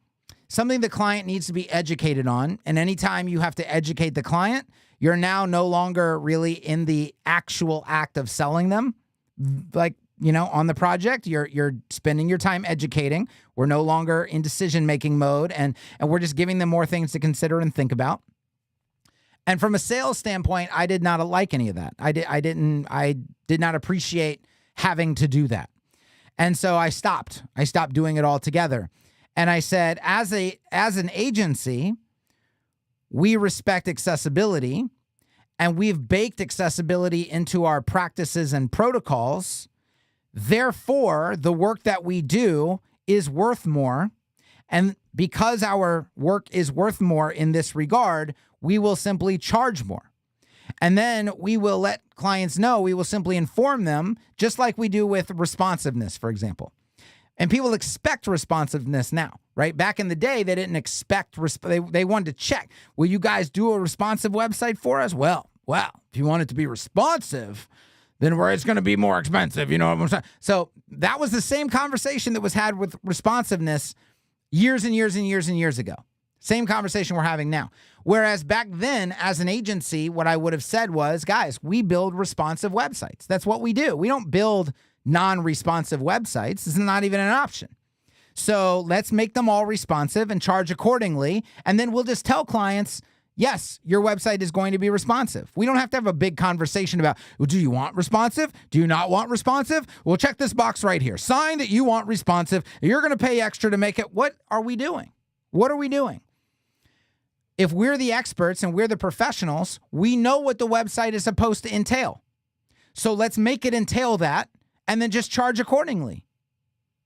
the client needs to be educated on. And anytime you have to educate the client, you're now no longer really in the actual act of selling them. On the project, you're spending your time educating. We're no longer in decision-making mode, and we're just giving them more things to consider and think about. And from a sales standpoint, I did not like any of that. I did not appreciate having to do that. And so I stopped doing it altogether. And I said, as an agency, we respect accessibility, and we've baked accessibility into our practices and protocols. Therefore, the work that we do is worth more. And because our work is worth more in this regard, we will simply charge more. And then we will let clients know, we will simply inform them, just like we do with responsiveness, for example. And people expect responsiveness now, right? Back in the day, they didn't expect, they wanted to check. Will you guys do a responsive website for us? Well, if you want it to be responsive, then it's going to be more expensive. You know what I'm saying? So that was the same conversation that was had with responsiveness years and years and years and years ago. Same conversation we're having now. Whereas back then, as an agency, what I would have said was, guys, we build responsive websites. That's what we do. We don't build non-responsive websites. This is not even an option. So let's make them all responsive and charge accordingly. And then we'll just tell clients, yes, your website is going to be responsive. We don't have to have a big conversation about, well, do you want responsive? Do you not want responsive? Well, check this box right here. Sign that you want responsive. You're going to pay extra to make it. What are we doing? What are we doing? If we're the experts and we're the professionals, we know what the website is supposed to entail. So let's make it entail that and then just charge accordingly.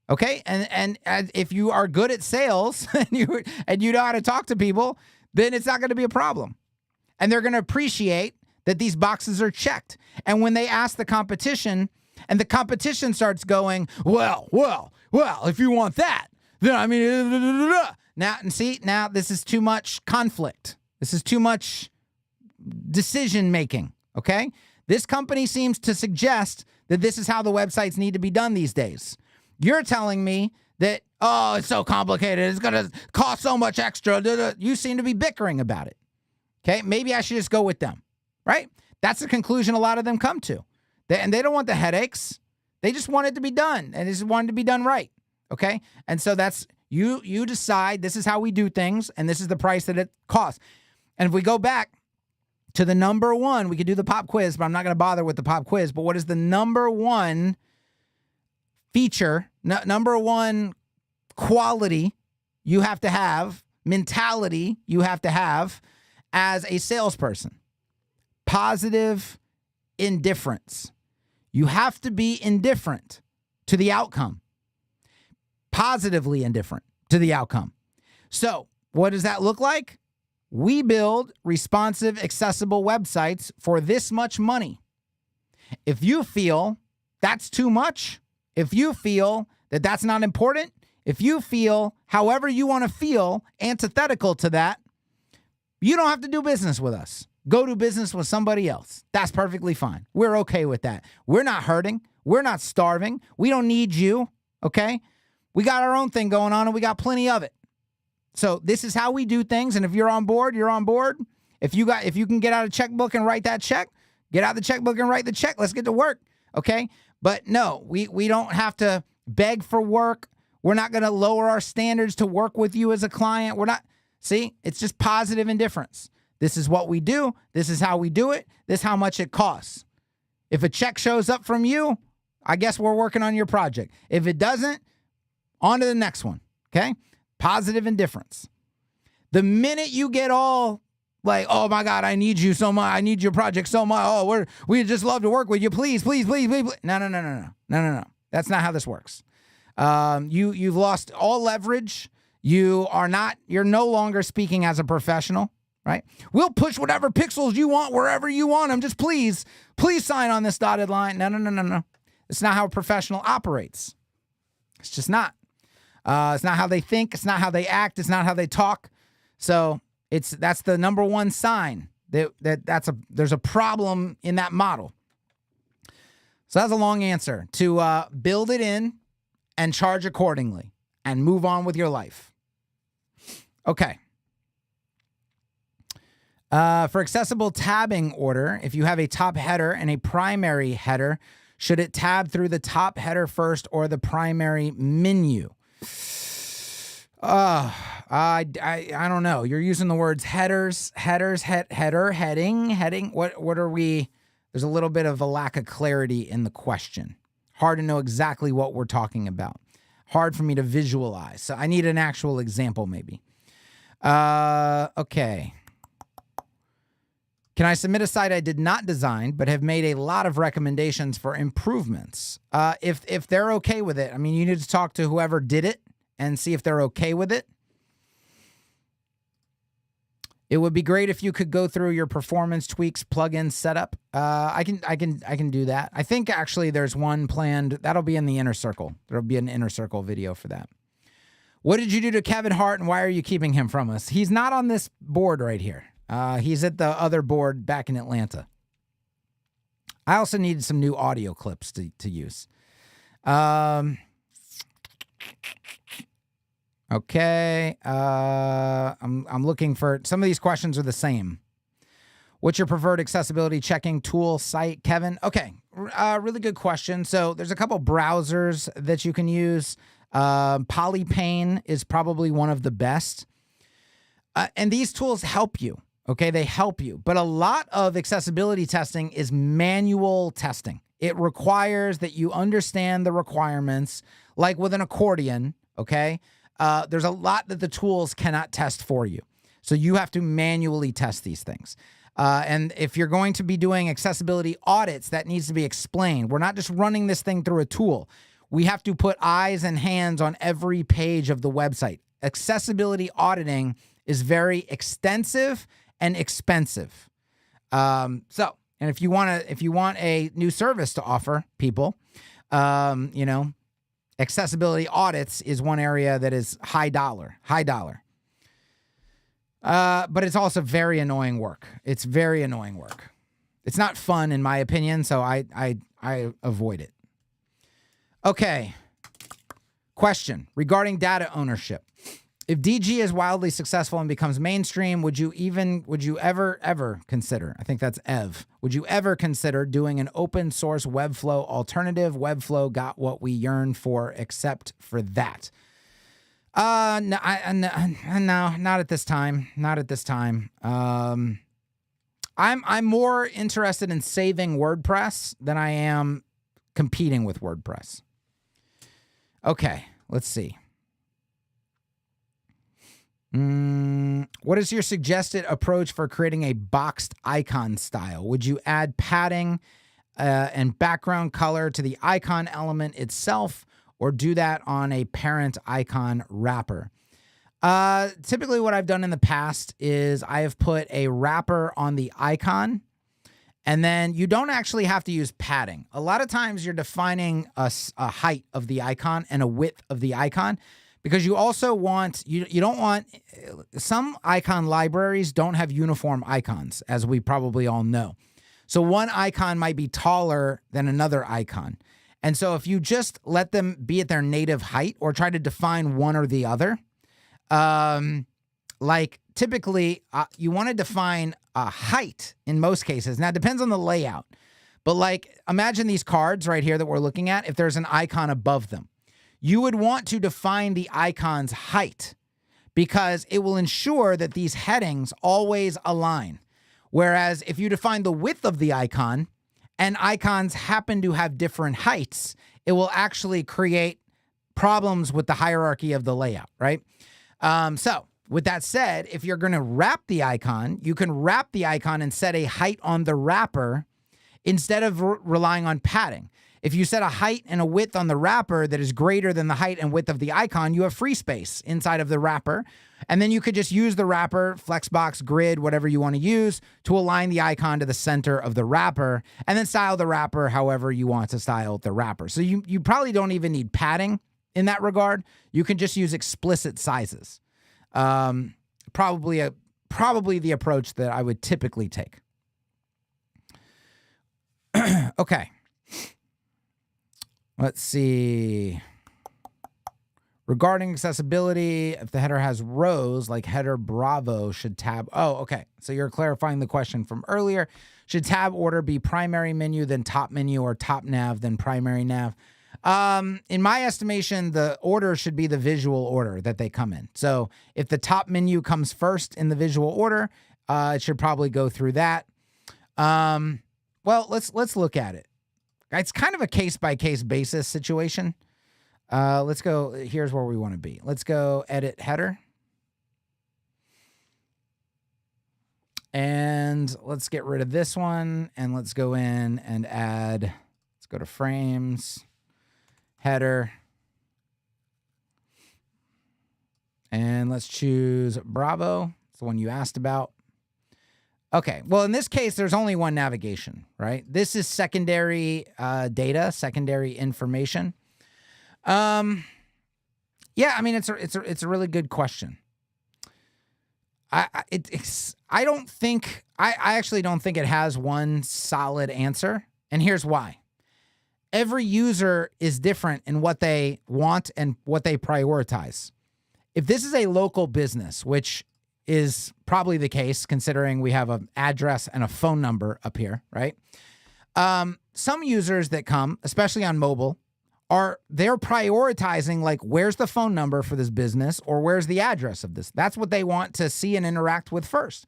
Okay? And if you are good at sales and you know how to talk to people, then it's not going to be a problem. And they're going to appreciate that these boxes are checked. And when they ask the competition and the competition starts going, well, if you want that, then Now this is too much conflict. This is too much decision making, okay? This company seems to suggest that this is how the websites need to be done these days. You're telling me that, oh, it's so complicated, it's going to cost so much extra. You seem to be bickering about it, okay? Maybe I should just go with them, right? That's the conclusion a lot of them come to. And they don't want the headaches. They just want it to be done, and they just want it to be done right, okay? And so that's... You decide this is how we do things, and this is the price that it costs. And if we go back to the number one, we could do the pop quiz, but I'm not going to bother with the pop quiz. But what is the number one feature, number one quality you have to have, mentality you have to have as a salesperson? Positive indifference. You have to be indifferent to the outcome. Positively indifferent to the outcome. So what does that look like? We build responsive, accessible websites for this much money. If you feel that's too much, if you feel that that's not important, if you feel however you want to feel antithetical to that, you don't have to do business with us. Go do business with somebody else. That's perfectly fine. We're okay with that. We're not hurting. We're not starving. We don't need you, okay? We got our own thing going on, and we got plenty of it. So this is how we do things, and if you're on board, you're on board. If you can get out a checkbook and write that check, get out the checkbook and write the check. Let's get to work, okay? But no, we don't have to beg for work. We're not going to lower our standards to work with you as a client. We're not. See, it's just positive indifference. This is what we do. This is how we do it. This is how much it costs. If a check shows up from you, I guess we're working on your project. If it doesn't, on to the next one, okay? Positive indifference. The minute you get all like, oh my God, I need you so much. I need your project so much. Oh, we just love to work with you. Please, please, please, please. No. That's not how this works. You've lost all leverage. You're no longer speaking as a professional, right? We'll push whatever pixels you want wherever you want them. Just please sign on this dotted line. No. It's not how a professional operates. It's just not. It's not how they think. It's not how they act. It's not how they talk. So that's the number one sign there's a problem in that model. So that's a long answer to build it in and charge accordingly and move on with your life. Okay. For accessible tabbing order, if you have a top header and a primary header, should it tab through the top header first or the primary menu? I don't know. You're using the words header, heading. What are we? There's a little bit of a lack of clarity in the question. Hard to know exactly what we're talking about. Hard for me to visualize. So I need an actual example maybe. Okay. Can I submit a site I did not design but have made a lot of recommendations for improvements? If they're okay with it, I mean, you need to talk to whoever did it and see if they're okay with it. It would be great if you could go through your performance tweaks, plugin setup. I can do that. I think actually there's one planned. That'll be in the inner circle. There'll be an inner circle video for that. What did you do to Kevin Hart and why are you keeping him from us? He's not on this board right here. He's at the other board back in Atlanta. I also needed some new audio clips to use. Okay. I'm looking for, some of these questions are the same. What's your preferred accessibility checking tool site, Kevin? Okay. Really good question. So there's a couple browsers that you can use. Polypane is probably one of the best. And these tools help you. Okay, they help you. But a lot of accessibility testing is manual testing. It requires that you understand the requirements, like with an accordion, okay? There's a lot that the tools cannot test for you. So you have to manually test these things. And if you're going to be doing accessibility audits, that needs to be explained. We're not just running this thing through a tool. We have to put eyes and hands on every page of the website. Accessibility auditing is very extensive and expensive. And if you want a new service to offer people, accessibility audits is one area that is high dollar. But it's also very annoying work. It's very annoying work. It's not fun in my opinion, so I avoid it. Okay. Question regarding data ownership. If DG is wildly successful and becomes mainstream, would you ever consider, I think that's Ev, would you ever consider doing an open source Webflow alternative? Webflow got what we yearn for except for that. No, not at this time. Not at this time. I'm more interested in saving WordPress than I am competing with WordPress. Okay, let's see. What is your suggested approach for creating a boxed icon style? Would you add padding and background color to the icon element itself, or do that on a parent icon wrapper? Typically what I've done in the past is I have put a wrapper on the icon, and then you don't actually have to use padding. A lot of times you're defining a height of the icon and a width of the icon, because you also want, you don't want, some icon libraries don't have uniform icons, as we probably all know. So one icon might be taller than another icon. And so if you just let them be at their native height or try to define one or the other, like typically you want to define a height in most cases. Now it depends on the layout, but like imagine these cards right here that we're looking at. If there's an icon above them, you would want to define the icon's height, because it will ensure that these headings always align. Whereas if you define the width of the icon and icons happen to have different heights, it will actually create problems with the hierarchy of the layout, right? So with that said, if you're going to wrap the icon, you can wrap the icon and set a height on the wrapper instead of relying on padding. If you set a height and a width on the wrapper that is greater than the height and width of the icon, you have free space inside of the wrapper. And then you could just use the wrapper, flexbox, grid, whatever you want to use, to align the icon to the center of the wrapper, and then style the wrapper however you want to style the wrapper. So you probably don't even need padding in that regard. You can just use explicit sizes. Probably the approach that I would typically take. Okay. Let's see. Regarding accessibility, if the header has rows, like header Bravo, should tab... Oh, okay. So you're clarifying the question from earlier. Should tab order be primary menu, then top menu, or top nav, then primary nav? In my estimation, the order should be the visual order that they come in. So if the top menu comes first in the visual order, it should probably go through that. Well, let's look at it. It's kind of a case-by-case basis situation. Let's go. Here's where we want to be. Let's go edit header. And let's get rid of this one. And let's go in and add, let's go to frames, header. And let's choose Bravo. It's the one you asked about. Okay, well, in this case, there's only one navigation, right? This is secondary data, secondary information. Yeah, I mean, it's a really good question. I actually don't think it has one solid answer, and here's why. Every user is different in what they want and what they prioritize. If this is a local business, which is probably the case considering we have an address and a phone number up here, right? Some users that come, especially on mobile, they're prioritizing like, where's the phone number for this business or where's the address of this? That's what they want to see and interact with first.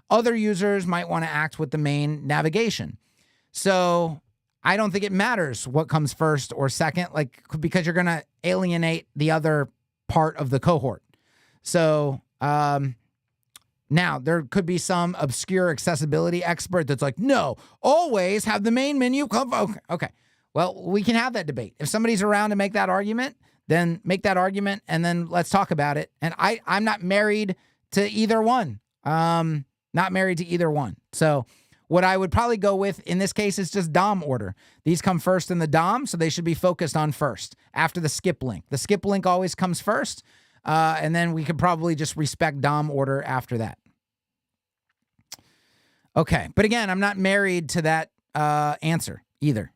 Other users might want to act with the main navigation. So I don't think it matters what comes first or second, like, because you're going to alienate the other part of the cohort. So, now, there could be some obscure accessibility expert that's like, no, always have the main menu come. Okay. Well, we can have that debate. If somebody's around to make that argument, then make that argument, and then let's talk about it. And I'm not married to either one. Not married to either one. So what I would probably go with in this case is just DOM order. These come first in the DOM, so they should be focused on first, after the skip link. The skip link always comes first. And then we could probably just respect DOM order after that. Okay, but again, I'm not married to that answer either.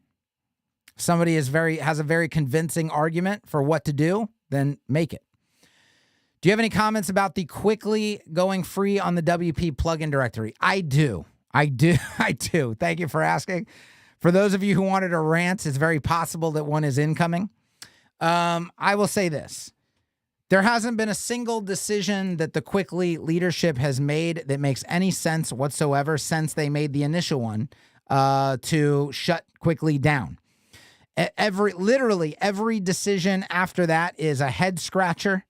If somebody has a very convincing argument for what to do, then make it. Do you have any comments about the quickly going free on the WP plugin directory? I do. Thank you for asking. For those of you who wanted a rant, it's very possible that one is incoming. I will say this. There hasn't been a single decision that the Quickly leadership has made that makes any sense whatsoever since they made the initial one to shut Quickly down. Literally every decision after that is a head scratcher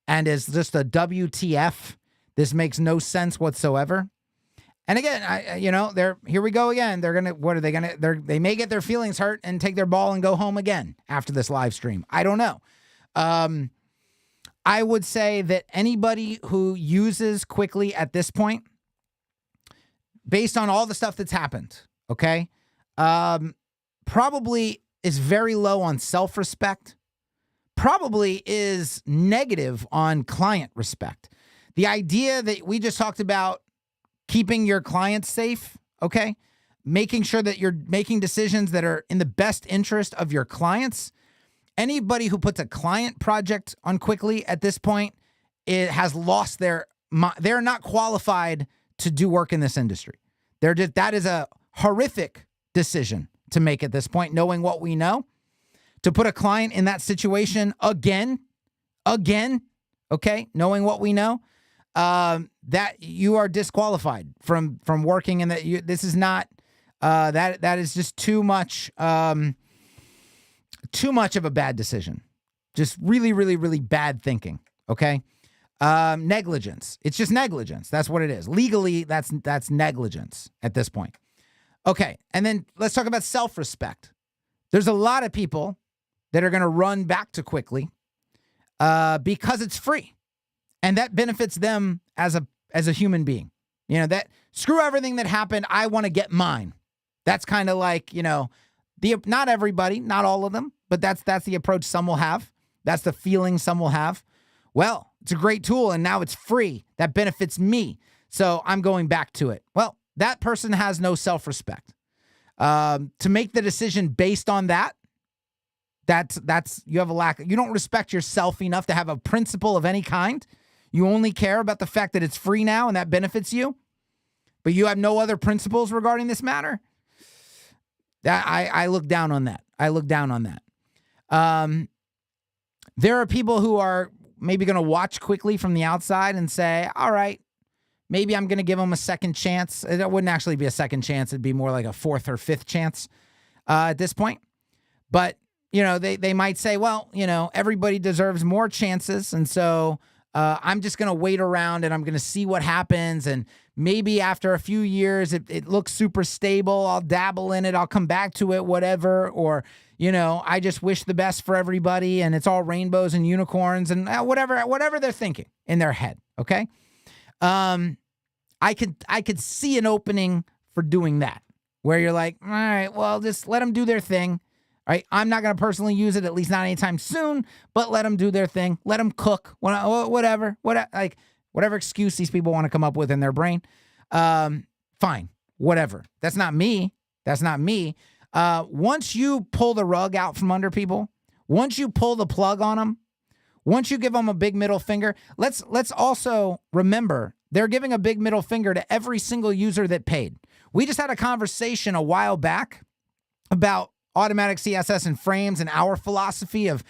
and is just a WTF. This makes no sense whatsoever. And again, here we go again. They may get their feelings hurt and take their ball and go home again after this live stream. I don't know. I would say that anybody who uses Quickly at this point, based on all the stuff that's happened, okay, probably is very low on self-respect, probably is negative on client respect. The idea that we just talked about keeping your clients safe, okay, making sure that you're making decisions that are in the best interest of your clients. Anybody who puts a client project on Quickly at this point, it has lost they're not qualified to do work in this industry. That is a horrific decision to make at this point, knowing what we know. To put a client in that situation again, okay, knowing what we know, that you are disqualified from working in that. This is not that is just too much of a bad decision. Just really, really, really bad thinking. Okay. Negligence. It's just negligence. That's what it is. Legally, that's negligence at this point. Okay. And then let's talk about self-respect. There's a lot of people that are going to run back to Quickly because it's free. And that benefits them as a human being. You know, that screw everything that happened. I want to get mine. That's kind of like, you know, not everybody, not all of them, but that's the approach some will have. That's the feeling some will have. Well, it's a great tool and now it's free. That benefits me. So I'm going back to it. Well, that person has no self-respect. To make the decision based on that's you have a lack. You don't respect yourself enough to have a principle of any kind. You only care about the fact that it's free now and that benefits you, but you have no other principles regarding this matter. I look down on that. There are people who are maybe going to watch Quickly from the outside and say, all right, maybe I'm going to give them a second chance. It wouldn't actually be a second chance. It'd be more like a fourth or fifth chance at this point. But, you know, they might say, well, you know, everybody deserves more chances. And so I'm just going to wait around and I'm going to see what happens. And maybe after a few years, it looks super stable. I'll dabble in it. I'll come back to it, whatever. Or, you know, I just wish the best for everybody and it's all rainbows and unicorns and whatever they're thinking in their head. Okay. I could see an opening for doing that where you're like, all right, well, just let them do their thing. All right. I'm not going to personally use it, at least not anytime soon, but let them do their thing. Let them cook, whatever excuse these people want to come up with in their brain. Fine, whatever. That's not me. Once you pull the rug out from under people, once you pull the plug on them, once you give them a big middle finger, let's also remember they're giving a big middle finger to every single user that paid. We just had a conversation a while back about automatic CSS and frames and our philosophy of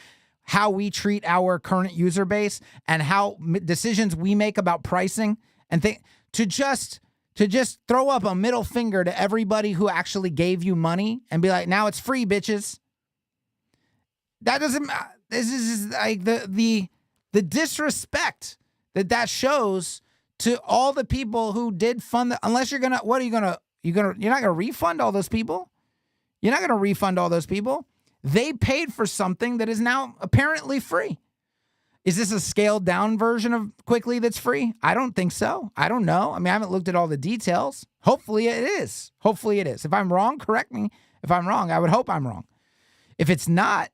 how we treat our current user base and how decisions we make about pricing and to just throw up a middle finger to everybody who actually gave you money and be like, now it's free, bitches. That doesn't, this is like the disrespect that shows to all the people who did fund unless you're not gonna refund all those people. You're not going to refund all those people. They paid for something that is now apparently free. Is this a scaled down version of Quickly that's free? I don't think so. I don't know. I mean, I haven't looked at all the details. Hopefully it is. If I'm wrong, correct me. If I'm wrong, I would hope I'm wrong. If it's not,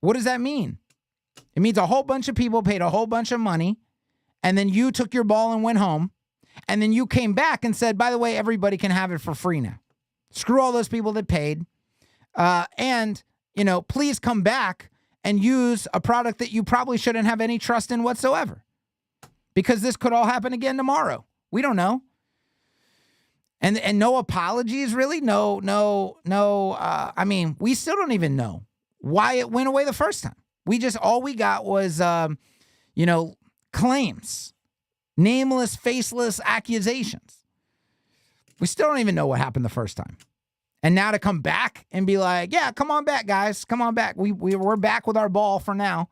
what does that mean? It means a whole bunch of people paid a whole bunch of money, and then you took your ball and went home, and then you came back and said, by the way, everybody can have it for free now. Screw all those people that paid. And, you know, please come back and use a product that you probably shouldn't have any trust in whatsoever. Because this could all happen again tomorrow. We don't know. And no apologies, really? No. I mean, we still don't even know why it went away the first time. All we got was, claims, nameless, faceless accusations. We still don't even know what happened the first time. And now to come back and be like, yeah, come on back, guys. Come on back. We're back with our ball for now.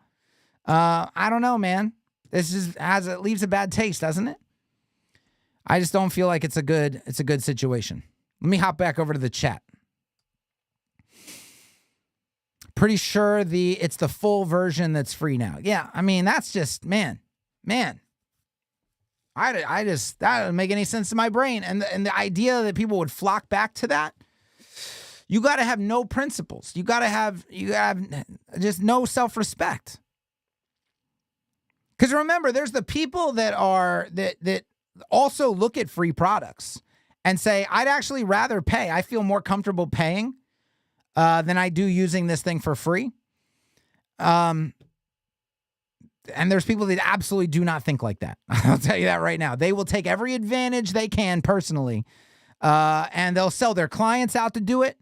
I don't know, man. It leaves a bad taste, doesn't it? I just don't feel like it's a good situation. Let me hop back over to the chat. Pretty sure it's the full version that's free now. Yeah, I mean, that's just, man. I just, that doesn't make any sense to my brain. And the idea that people would flock back to that, you got to have no principles. You got to have just no self-respect. Because remember, there's the people that also look at free products and say, I'd actually rather pay. I feel more comfortable paying than I do using this thing for free. And there's people that absolutely do not think like that. I'll tell you that right now. They will take every advantage they can personally, and they'll sell their clients out to do it.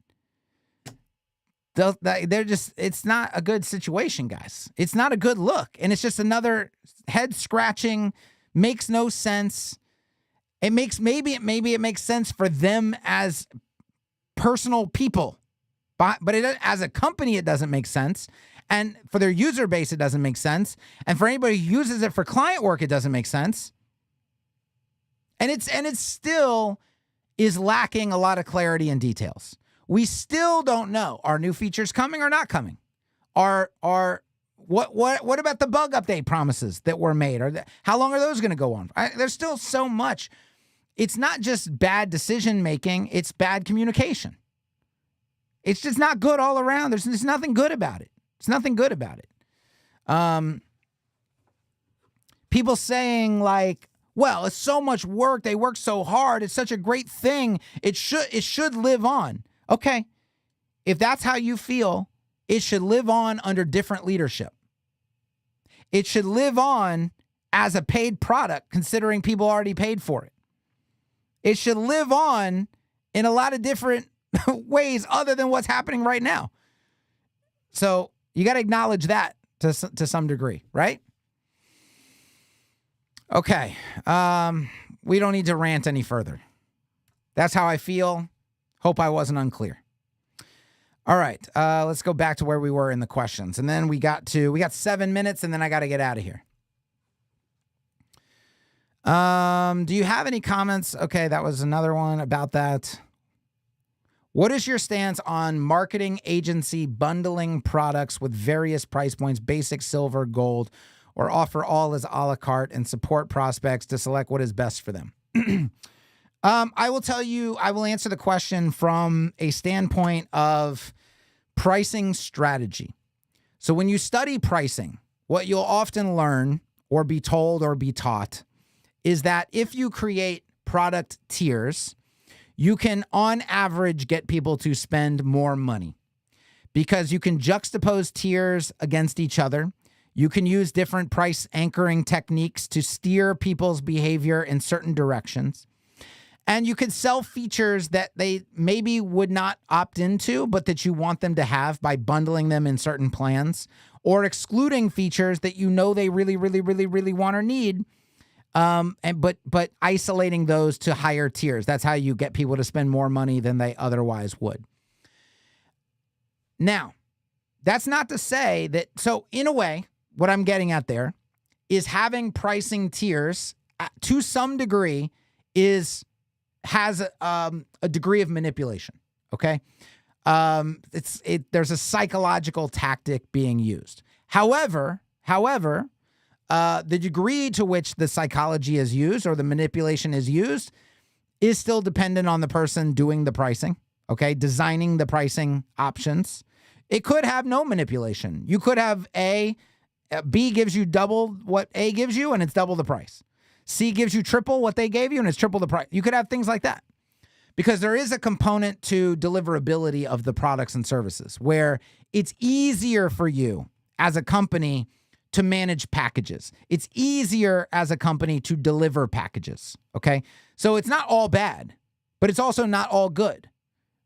It's not a good situation, guys. It's not a good look. And it's just another head scratching, makes no sense. Maybe it makes sense for them as personal people, but as a company, it doesn't make sense. And for their user base, it doesn't make sense. And for anybody who uses it for client work, it doesn't make sense. And it still is lacking a lot of clarity and details. We still don't know, are new features coming or not coming? What about the bug update promises that were made? How long are those going to go on? There's still so much. It's not just bad decision making, it's bad communication. It's just not good all around. There's nothing good about it. It's nothing good about it. People saying like, well, it's so much work. They work so hard. It's such a great thing. It should live on. Okay. If that's how you feel, it should live on under different leadership. It should live on as a paid product, considering people already paid for it. It should live on in a lot of different ways other than what's happening right now. So you got to acknowledge that to some degree, right? Okay. We don't need to rant any further. That's how I feel. Hope I wasn't unclear. All right. Let's go back to where we were in the questions. And then we got 7 minutes, and then I got to get out of here. Do you have any comments? Okay, that was another one about that. What is your stance on marketing agency bundling products with various price points, basic, silver, gold, or offer all as a la carte and support prospects to select what is best for them? I will tell you, I will answer the question from a standpoint of pricing strategy. So when you study pricing, what you'll often learn or be told or be taught is that if you create product tiers, you can, on average, get people to spend more money because you can juxtapose tiers against each other. You can use different price anchoring techniques to steer people's behavior in certain directions. And you can sell features that they maybe would not opt into, but that you want them to have by bundling them in certain plans, or excluding features that you know they really, really, really, really want or need. But isolating those to higher tiers. That's how you get people to spend more money than they otherwise would. Now, that's not to say that, so in a way, what I'm getting at there is having pricing tiers to some degree has a degree of manipulation. Okay. There's a psychological tactic being used. However, the degree to which the psychology is used or the manipulation is used is still dependent on the person doing the pricing, okay, designing the pricing options. It could have no manipulation. You could have B gives you double what A gives you, and it's double the price. C gives you triple what they gave you, and it's triple the price. You could have things like that because there is a component to deliverability of the products and services where it's easier for you as a company to manage packages. It's easier as a company to deliver packages, okay? So it's not all bad, but it's also not all good,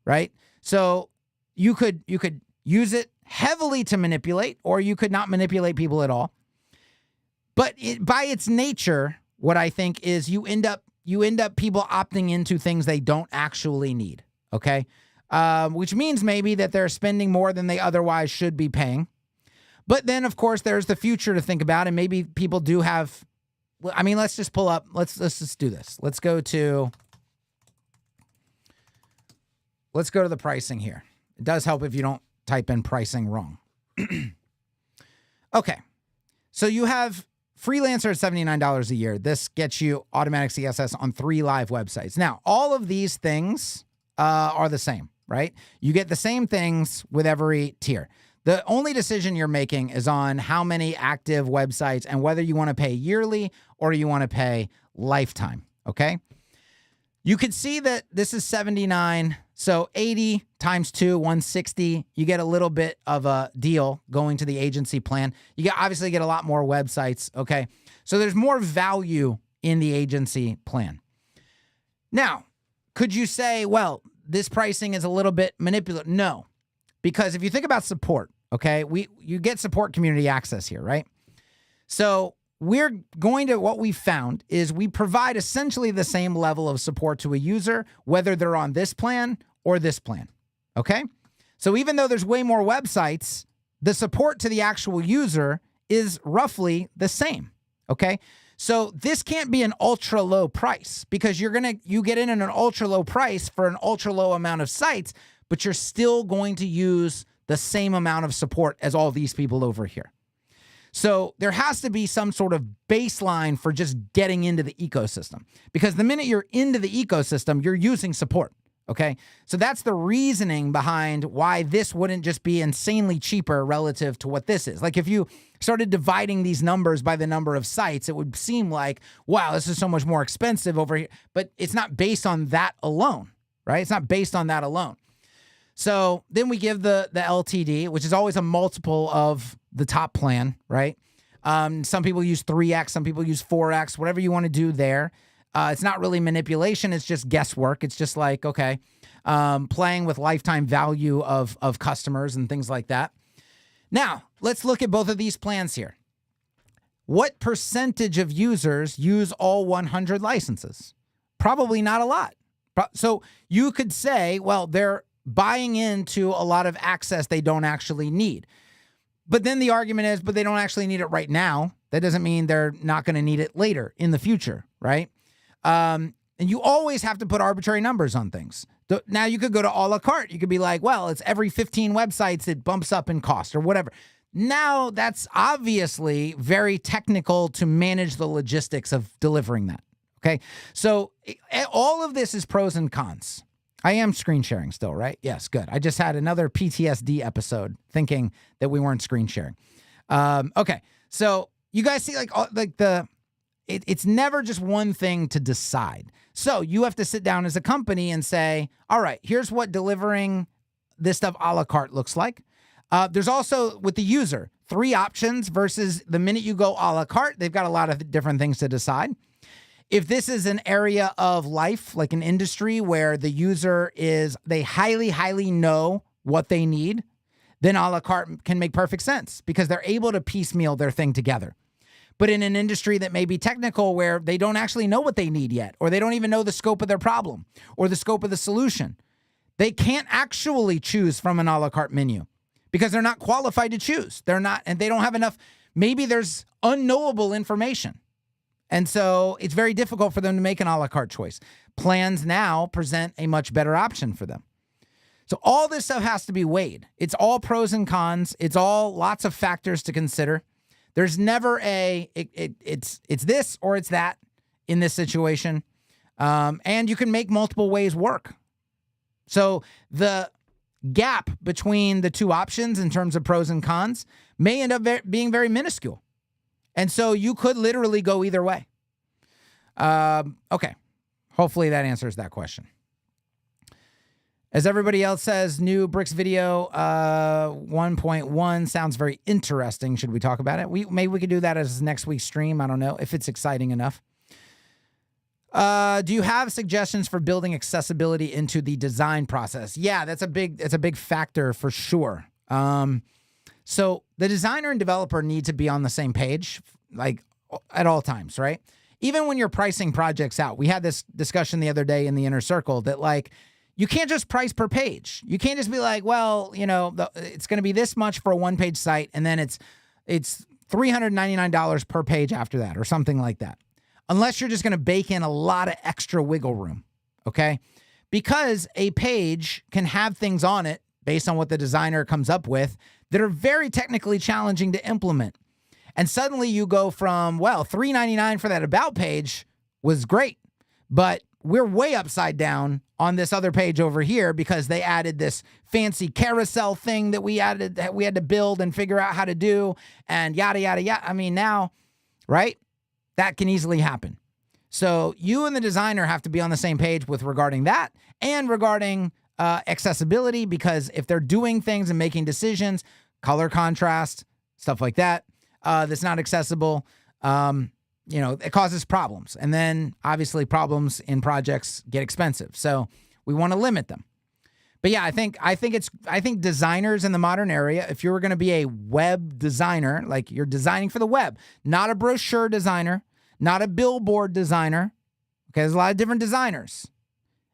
right? So you could use it heavily to manipulate, or you could not manipulate people at all. But by its nature, what I think is you end up people opting into things they don't actually need, okay? Which means maybe that they're spending more than they otherwise should be paying. But then, of course, there's the future to think about, and maybe people do have. I mean, let's just pull up. Let's just do this. Let's go to the pricing here. It does help if you don't type in pricing wrong. Okay. So you have freelancer at $79 a year. This gets you automatic CSS on 3 live websites. Now, all of these things are the same, right? You get the same things with every tier. The only decision you're making is on how many active websites and whether you want to pay yearly or you want to pay lifetime, okay? You could see that this is 79, so 80 times 2, 160. You get a little bit of a deal going to the agency plan. You obviously get a lot more websites, okay? So there's more value in the agency plan. Now, could you say, well, this pricing is a little bit manipulative? No, because if you think about support, okay, you get support community access here, right? So we're going to, what we found is we provide essentially the same level of support to a user, whether they're on this plan or this plan, okay? So even though there's way more websites, the support to the actual user is roughly the same, okay? So this can't be an ultra low price because you get in at an ultra low price for an ultra low amount of sites, but you're still going to use the same amount of support as all these people over here. So there has to be some sort of baseline for just getting into the ecosystem, because the minute you're into the ecosystem, you're using support, okay? So that's the reasoning behind why this wouldn't just be insanely cheaper relative to what this is. Like if you started dividing these numbers by the number of sites, it would seem like, wow, this is so much more expensive over here. But it's not based on that alone, right? It's not based on that alone. So then we give the LTD, which is always a multiple of the top plan, right? Some people use 3x, some people use 4x, whatever you want to do there. It's not really manipulation. It's just guesswork. It's just like, okay, playing with lifetime value of customers and things like that. Now, let's look at both of these plans here. What percentage of users use all 100 licenses? Probably not a lot. So you could say, well, they're buying into a lot of access they don't actually need. But then the argument is, but they don't actually need it right now. That doesn't mean they're not going to need it later in the future, right? And you always have to put arbitrary numbers on things. Now you could go to a la carte. You could be like, well, it's every 15 websites it bumps up in cost or whatever. Now that's obviously very technical to manage the logistics of delivering that, okay? So all of this is pros and cons. I am screen sharing still, right? Yes, good. I just had another PTSD episode thinking that we weren't screen sharing. Okay, so you guys see it's never just one thing to decide. So you have to sit down as a company and say, all right, here's what delivering this stuff a la carte looks like. There's also, with the user, 3 options versus the minute you go a la carte, they've got a lot of different things to decide. If this is an area of life, like an industry where the user they highly, highly know what they need, then a la carte can make perfect sense because they're able to piecemeal their thing together. But in an industry that may be technical where they don't actually know what they need yet, or they don't even know the scope of their problem or the scope of the solution, they can't actually choose from an a la carte menu because they're not qualified to choose. They're not, and they don't have enough. Maybe there's unknowable information. And so it's very difficult for them to make an a la carte choice. Plans now present a much better option for them. So all this stuff has to be weighed. It's all pros and cons. It's all lots of factors to consider. There's never it's this or it's that in this situation. And you can make multiple ways work. So the gap between the two options in terms of pros and cons may end up being very minuscule. And so you could literally go either way. Okay. Hopefully that answers that question. As everybody else says, new Bricks video 1.1 sounds very interesting. Should we talk about it? Maybe we could do that as next week's stream. I don't know if it's exciting enough. Do you have suggestions for building accessibility into the design process? Yeah, that's a big factor for sure. So the designer and developer need to be on the same page, like at all times, right? Even when you're pricing projects out, we had this discussion the other day in the inner circle that like, you can't just price per page. You can't just be like, well, it's going to be this much for a 1-page site. And then it's $399 per page after that or something like that. Unless you're just going to bake in a lot of extra wiggle room. Okay. Because a page can have things on it based on what the designer comes up with that are very technically challenging to implement. And suddenly you go from, well, $3.99 for that about page was great, but we're way upside down on this other page over here because they added this fancy carousel thing that we had to build and figure out how to do and yada, yada, yada. I mean, now, right? That can easily happen. So you and the designer have to be on the same page with regarding that and regarding accessibility, because if they're doing things and making decisions, color contrast, stuff like that, that's not accessible, it causes problems. And then obviously problems in projects get expensive. So we want to limit them. But yeah, I think designers in the modern area, if you were going to be a web designer, like you're designing for the web, not a brochure designer, not a billboard designer. Okay, there's a lot of different designers.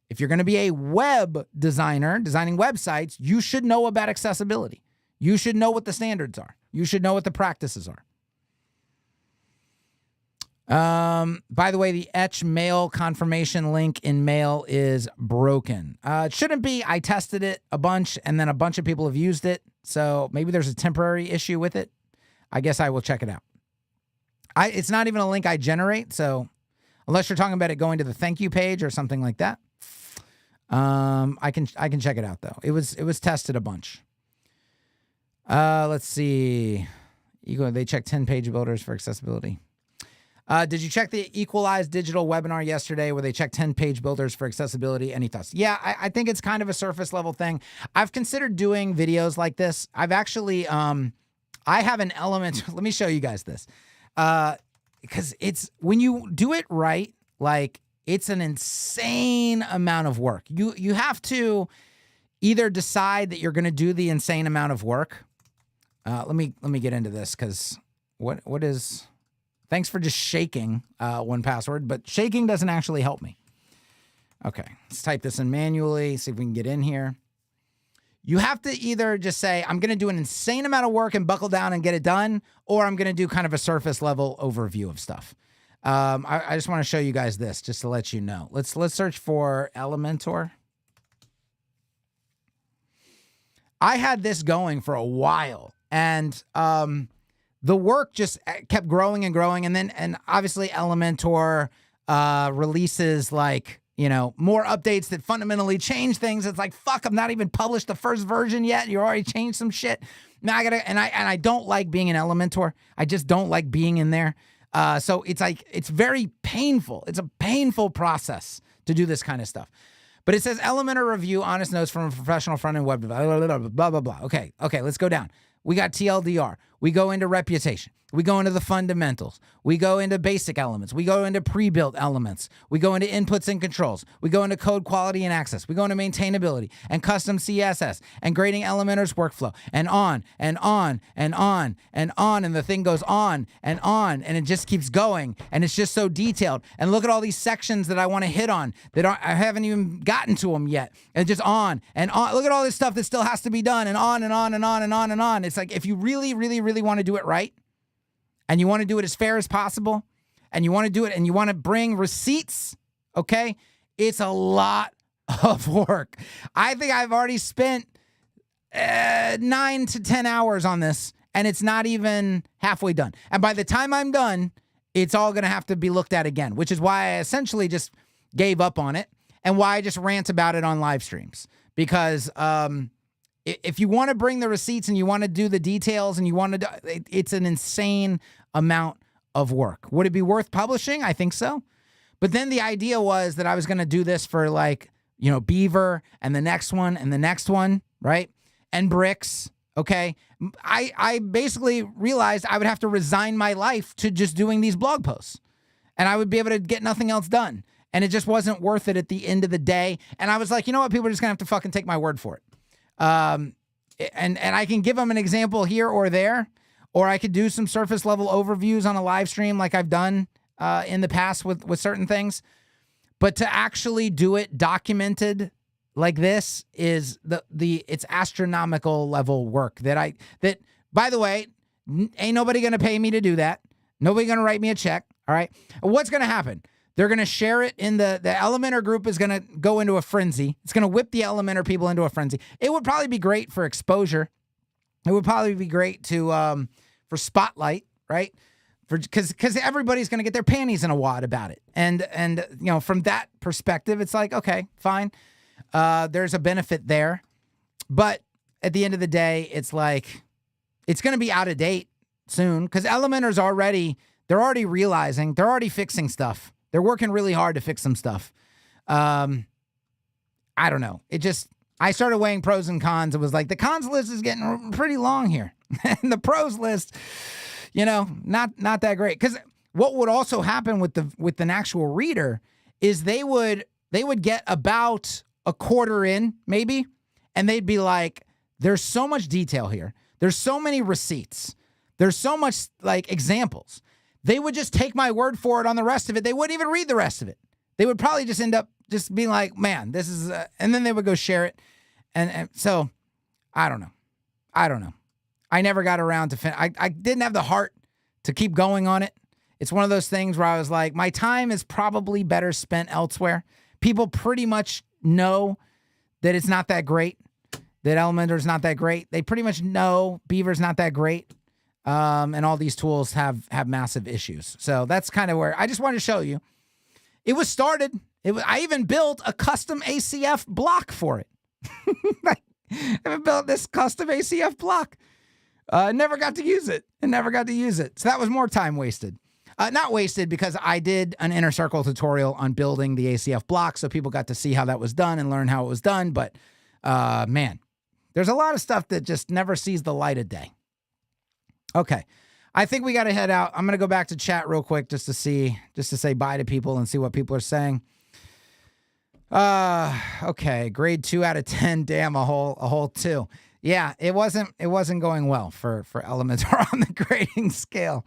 If you're going to be a web designer, designing websites, you should know about accessibility. You should know what the standards are. You should know what the practices are. By the way, the Etch mail confirmation link in mail is broken. It shouldn't be. I tested it a bunch, and then a bunch of people have used it. So maybe there's a temporary issue with it. I guess I will check it out. It's not even a link I generate. So unless you're talking about it going to the thank you page or something like that, I can check it out though. It was tested a bunch. Let's see. They checked 10 page builders for accessibility. Did you check the Equalized Digital webinar yesterday where they checked 10 page builders for accessibility? Any thoughts? Yeah, I think it's kind of a surface level thing. I've considered doing videos like this. I've actually, I have an element. Let me show you guys this. Because it's, when you do it right, like it's an insane amount of work. You have to either decide that you're going to do the insane amount of work. Let me get into this because what is... Thanks for just shaking 1Password, but shaking doesn't actually help me. Okay, let's type this in manually, see if we can get in here. You have to either just say, I'm going to do an insane amount of work and buckle down and get it done, or I'm going to do kind of a surface level overview of stuff. I just want to show you guys this just to let you know. Let's search for Elementor. I had this going for a while, and the work just kept growing and growing. And obviously Elementor releases more updates that fundamentally change things. It's like, fuck, I'm not even published the first version yet. You already changed some shit. Now I don't like being in Elementor. I just don't like being in there. So it's very painful. It's a painful process to do this kind of stuff. But it says Elementor review, honest notes from a professional front-end web developer, blah, blah, blah. Okay, let's go down. We got TLDR. We go into reputation. We go into the fundamentals. We go into basic elements. We go into pre-built elements. We go into inputs and controls. We go into code quality and access. We go into maintainability and custom CSS and grading Elementor's workflow and on and on and on and on. And the thing goes on and it just keeps going. And it's just so detailed. And look at all these sections that I want to hit on that I haven't even gotten to them yet. And just on and on. Look at all this stuff that still has to be done and on and on and on and on and on. It's like, if you really, really, really want to do it right, and you want to do it as fair as possible, and you want to do it and you want to bring receipts, okay, it's a lot of work. I think I've already spent 9 to 10 hours on this, and it's not even halfway done. And by the time I'm done, it's all going to have to be looked at again, which is why I essentially just gave up on it and why I just rant about it on live streams. Because if you want to bring the receipts and you want to do the details and you want to, it's an insane amount of work. Would it be worth publishing? I think so. But then the idea was that I was going to do this for Beaver and the next one and the next one, right? And Bricks. Okay. I basically realized I would have to resign my life to just doing these blog posts, and I would be able to get nothing else done. And it just wasn't worth it at the end of the day. And I was like, you know what? People are just going to have to fucking take my word for it. And I can give them an example here or there, or I could do some surface level overviews on a live stream like I've done in the past with certain things. But to actually do it documented like this is it's astronomical level work that by the way, ain't nobody going to pay me to do that. Nobody going to write me a check. All right. What's going to happen? They're going to share it in the Elementor group is going to go into a frenzy. It's going to whip the Elementor people into a frenzy. It would probably be great for exposure. It would probably be great to for Spotlight, right? Because everybody's going to get their panties in a wad about it. And you know, from that perspective, it's like, okay, fine. There's a benefit there. But at the end of the day, it's like, it's going to be out of date soon because Elementor's they're already realizing, they're already fixing stuff. They're working really hard to fix some stuff. I don't know. I started weighing pros and cons. It was like, the cons list is getting pretty long here. And the pros list, you know, not that great. Because what would also happen with an actual reader is they would get about a quarter in, maybe, and they'd be like, there's so much detail here. There's so many receipts. There's so much like examples. They would just take my word for it on the rest of it. They wouldn't even read the rest of it. They would probably just end up just being like, man, this is, and then they would go share it. And so I don't know. I never got around to I didn't have the heart to keep going on it. It's one of those things where I was like, my time is probably better spent elsewhere. People pretty much know that it's not that great, that Elementor's not that great. They pretty much know Beaver's not that great. And all these tools have massive issues. So that's kind of where I just wanted to show you. It was started. I even built a custom ACF block for it. I haven't built this custom ACF block. Never got to use it. So that was more time wasted. Not wasted because I did an inner circle tutorial on building the ACF block. So people got to see how that was done and learn how it was done. But man, there's a lot of stuff that just never sees the light of day. Okay. I think we got to head out. I'm going to go back to chat real quick just to say bye to people and see what people are saying. Okay. Grade 2 out of 10. Damn, a whole 2. Yeah, it wasn't going well for Elementor on the grading scale.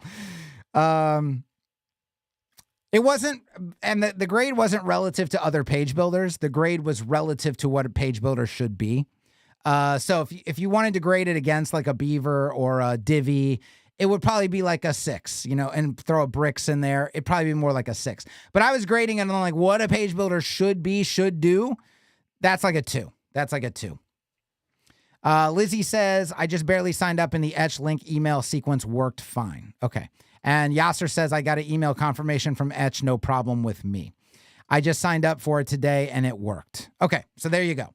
It wasn't, and the grade wasn't relative to other page builders. The grade was relative to what a page builder should be. So if you wanted to grade it against like a Beaver or a Divi, it would probably be like a 6, you know, and throw a bricks in there. It'd probably be more like a 6. But I was grading it on like what a page builder should do. That's like a 2. Lizzie says, I just barely signed up and the Etch link email sequence worked fine. Okay. And Yasser says, I got an email confirmation from Etch. No problem with me. I just signed up for it today and it worked. Okay. So there you go.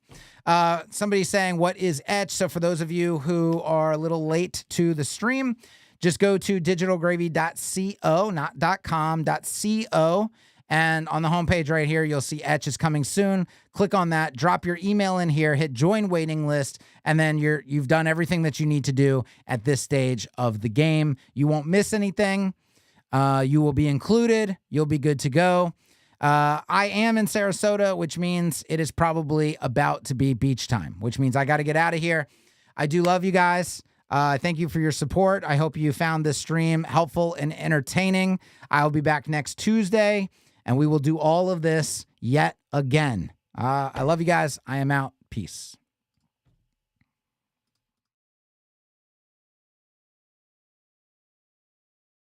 Somebody's saying, what is Etch? So for those of you who are a little late to the stream, just go to digitalgravy.co, not .com, .co. And on the homepage right here, you'll see Etch is coming soon. Click on that, drop your email in here, hit join waiting list, and then you've done everything that you need to do at this stage of the game. You won't miss anything. You will be included. You'll be good to go. I am in Sarasota, which means it is probably about to be beach time, which means I got to get out of here. I do love you guys. Thank you for your support. I hope you found this stream helpful and entertaining. I'll be back next Tuesday, and we will do all of this yet again. I love you guys. I am out. Peace.